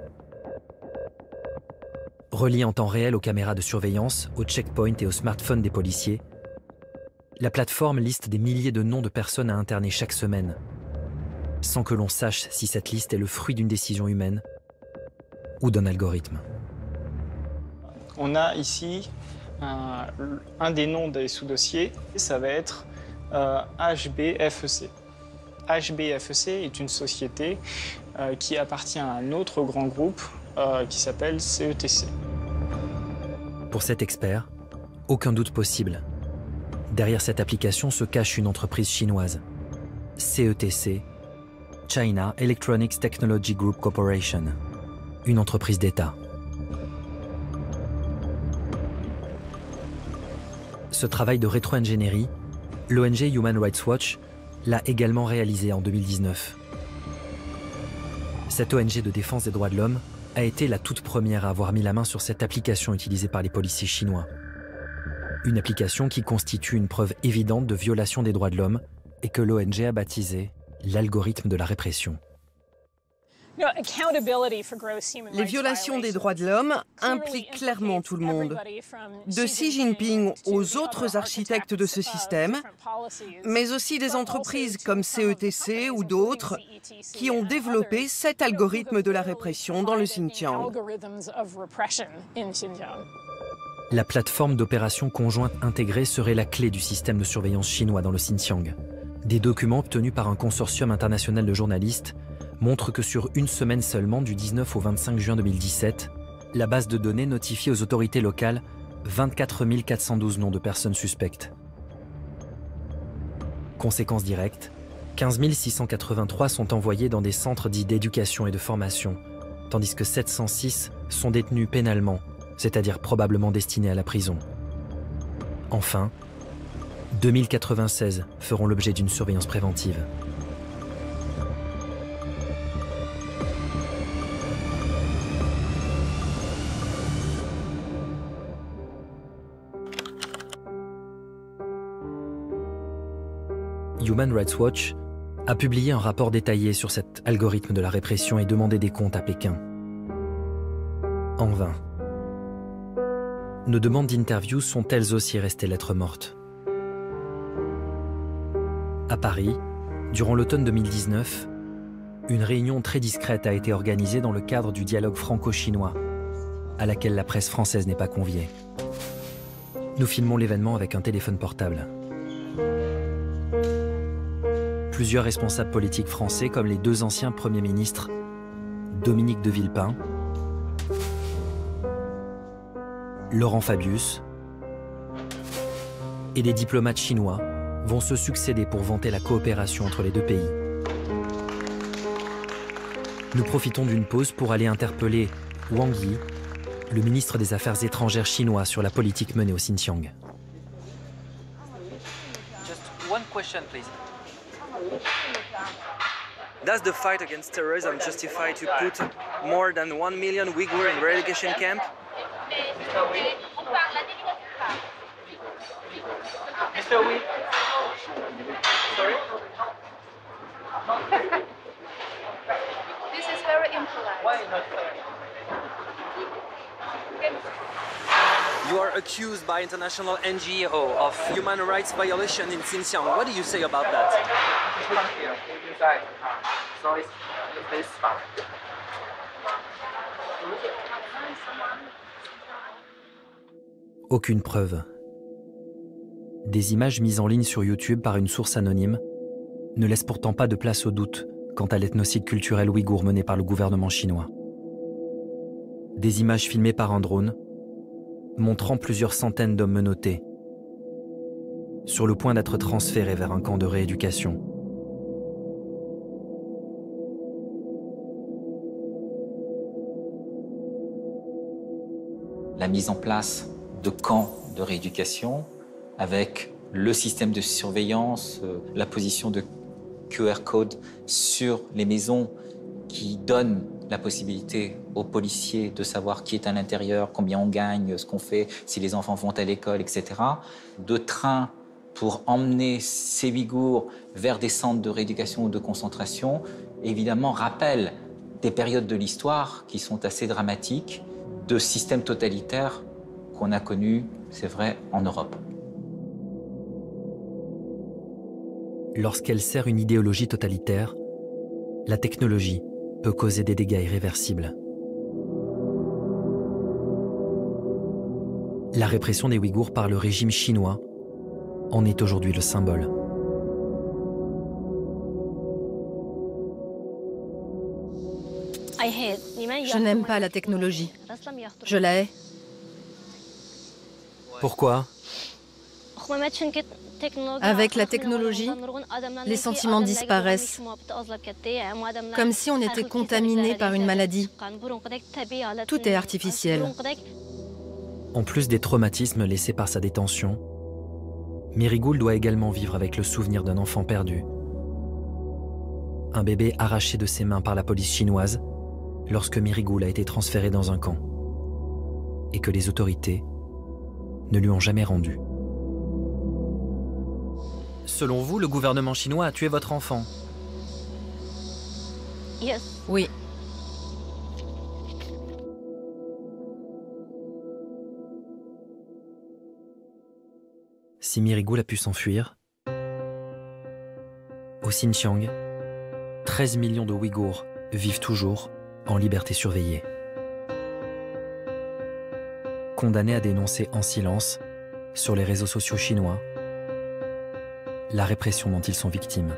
S5: Relié en temps réel aux caméras de surveillance, aux checkpoints et aux smartphones des policiers, La plateforme liste des milliers de noms de personnes à interner chaque semaine, sans que l'on sache si cette liste est le fruit d'une décision humaine ou d'un algorithme.
S18: On a ici un des noms des sous-dossiers, ça va être HBFEC. HBFEC est une société qui appartient à un autre grand groupe qui s'appelle CETC.
S5: Pour cet expert, aucun doute possible. Derrière cette application se cache une entreprise chinoise, CETC, China Electronics Technology Group Corporation, une entreprise d'État. Ce travail de rétro-ingénierie, l'ONG Human Rights Watch l'a également réalisé en 2019. Cette ONG de défense des droits de l'homme a été la toute première à avoir mis la main sur cette application utilisée par les policiers chinois. Une application qui constitue une preuve évidente de violation des droits de l'homme et que l'ONG a baptisé l'algorithme de la répression.
S9: Les violations des droits de l'homme impliquent clairement tout le monde, de Xi Jinping aux autres architectes de ce système, mais aussi des entreprises comme CETC ou d'autres qui ont développé cet algorithme de la répression dans le Xinjiang.
S5: La plateforme d'opération conjointe intégrée serait la clé du système de surveillance chinois dans le Xinjiang. Des documents obtenus par un consortium international de journalistes montrent que sur une semaine seulement, du 19 au 25 juin 2017, la base de données notifie aux autorités locales 24 412 noms de personnes suspectes. Conséquence directe, 15 683 sont envoyés dans des centres dits d'éducation et de formation, tandis que 706 sont détenus pénalement, c'est-à-dire probablement destinés à la prison. Enfin, 2096 feront l'objet d'une surveillance préventive. Human Rights Watch a publié un rapport détaillé sur cet algorithme de la répression et demandé des comptes à Pékin. En vain. Nos demandes d'interview sont elles aussi restées lettres mortes. À Paris, durant l'automne 2019, une réunion très discrète a été organisée dans le cadre du dialogue franco-chinois, à laquelle la presse française n'est pas conviée. Nous filmons l'événement avec un téléphone portable. Plusieurs responsables politiques français, comme les deux anciens premiers ministres, Dominique de Villepin, Laurent Fabius, et des diplomates chinois vont se succéder pour vanter la coopération entre les deux pays. Nous profitons d'une pause pour aller interpeller Wang Yi, le ministre des Affaires étrangères chinois, sur la politique menée au Xinjiang.
S1: Just one question, please. Does the fight against terrorism justify to put more than 1 million Uyghurs in relegation camp? Mr. Wee. Sorry?
S6: This is very impolite.
S1: Why not fair? You are accused by international NGO of human rights violation in Xinjiang. What do you say about that?
S5: Aucune preuve. Des images mises en ligne sur YouTube par une source anonyme ne laissent pourtant pas de place au doute quant à l'ethnocide culturel ouïghour mené par le gouvernement chinois. Des images filmées par un drone montrant plusieurs centaines d'hommes menottés, sur le point d'être transférés vers un camp de rééducation.
S15: La mise en place de camps de rééducation avec le système de surveillance, la position de QR code sur les maisons qui donne la possibilité aux policiers de savoir qui est à l'intérieur, combien on gagne, ce qu'on fait, si les enfants vont à l'école, etc. De trains pour emmener ces Ouïghours vers des centres de rééducation ou de concentration, évidemment, rappellent des périodes de l'histoire qui sont assez dramatiques, de systèmes totalitaires qu'on a connus, c'est vrai, en Europe.
S5: lorsqu'elle sert une idéologie totalitaire, la technologie peut causer des dégâts irréversibles. La répression des Ouïghours par le régime chinois en est aujourd'hui le symbole.
S21: Je n'aime pas la technologie. Je la hais.
S5: Pourquoi?
S21: Avec la technologie, les sentiments disparaissent, comme si on était contaminé par une maladie. Tout est artificiel.
S5: En plus des traumatismes laissés par sa détention, Merigoul doit également vivre avec le souvenir d'un enfant perdu. Un bébé arraché de ses mains par la police chinoise lorsque Merigoul a été transféré dans un camp et que les autorités ne lui ont jamais rendu. Selon vous, le gouvernement chinois a tué votre enfant?
S21: Oui.
S5: Si Merigoul a pu s'enfuir, au Xinjiang, 13 millions de Ouïghours vivent toujours en liberté surveillée. Condamnés à dénoncer en silence, sur les réseaux sociaux chinois, la répression dont ils sont victimes.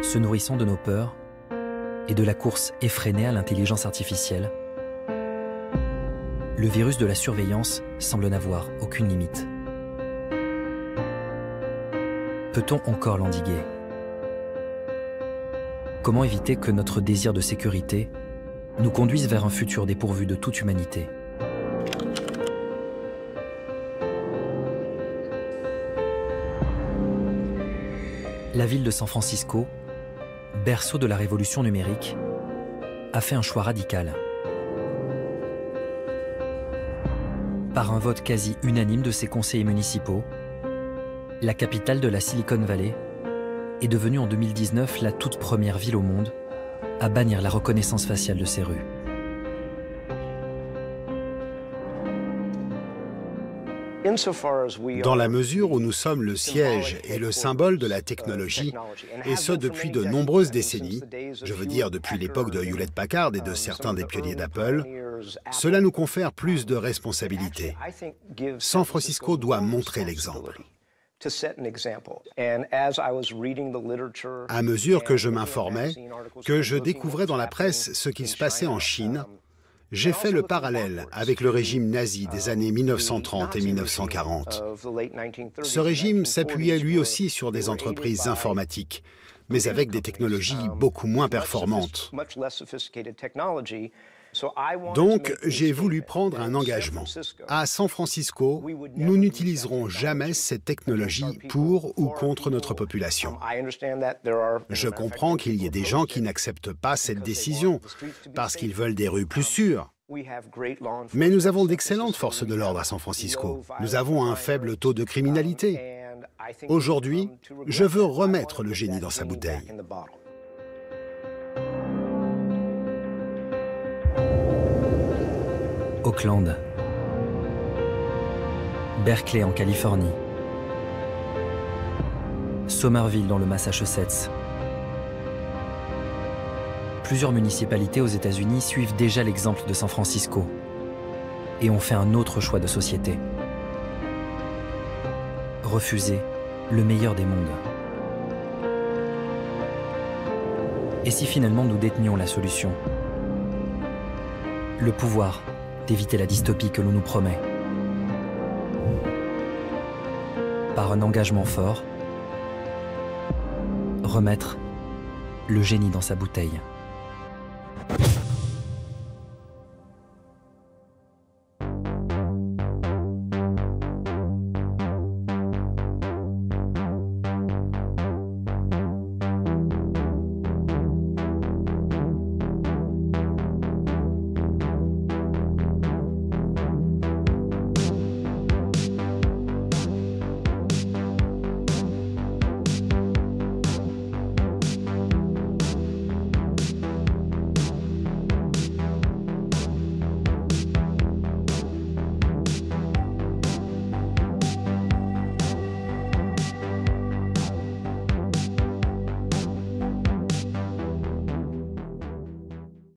S5: Se nourrissant de nos peurs et de la course effrénée à l'intelligence artificielle, le virus de la surveillance semble n'avoir aucune limite. Peut-on encore l'endiguer? Comment éviter que notre désir de sécurité nous conduise vers un futur dépourvu de toute humanité? La ville de San Francisco, berceau de la révolution numérique, a fait un choix radical. Par un vote quasi unanime de ses conseillers municipaux, la capitale de la Silicon Valley est devenue en 2019 la toute première ville au monde à bannir la reconnaissance faciale de ses rues.
S12: Dans la mesure où nous sommes le siège et le symbole de la technologie, et ce depuis de nombreuses décennies, je veux dire depuis l'époque de Hewlett-Packard et de certains des pionniers d'Apple, cela nous confère plus de responsabilités. San Francisco doit montrer l'exemple. À mesure que je m'informais, que je découvrais dans la presse ce qui se passait en Chine, j'ai fait le parallèle avec le régime nazi des années 1930 et 1940. Ce régime s'appuyait lui aussi sur des entreprises informatiques, mais avec des technologies beaucoup moins performantes. Donc, j'ai voulu prendre un engagement. À San Francisco, nous n'utiliserons jamais cette technologie pour ou contre notre population. Je comprends qu'il y ait des gens qui n'acceptent pas cette décision parce qu'ils veulent des rues plus sûres. Mais nous avons d'excellentes forces de l'ordre à San Francisco. Nous avons un faible taux de criminalité. Aujourd'hui, je veux remettre le génie dans sa bouteille.
S5: Oakland, Berkeley en Californie, Somerville dans le Massachusetts. Plusieurs municipalités aux États-Unis suivent déjà l'exemple de San Francisco et ont fait un autre choix de société. Refuser le meilleur des mondes. Et si finalement nous détenions la solution? Le pouvoir d'éviter la dystopie que l'on nous promet. Par un engagement fort, remettre le génie dans sa bouteille.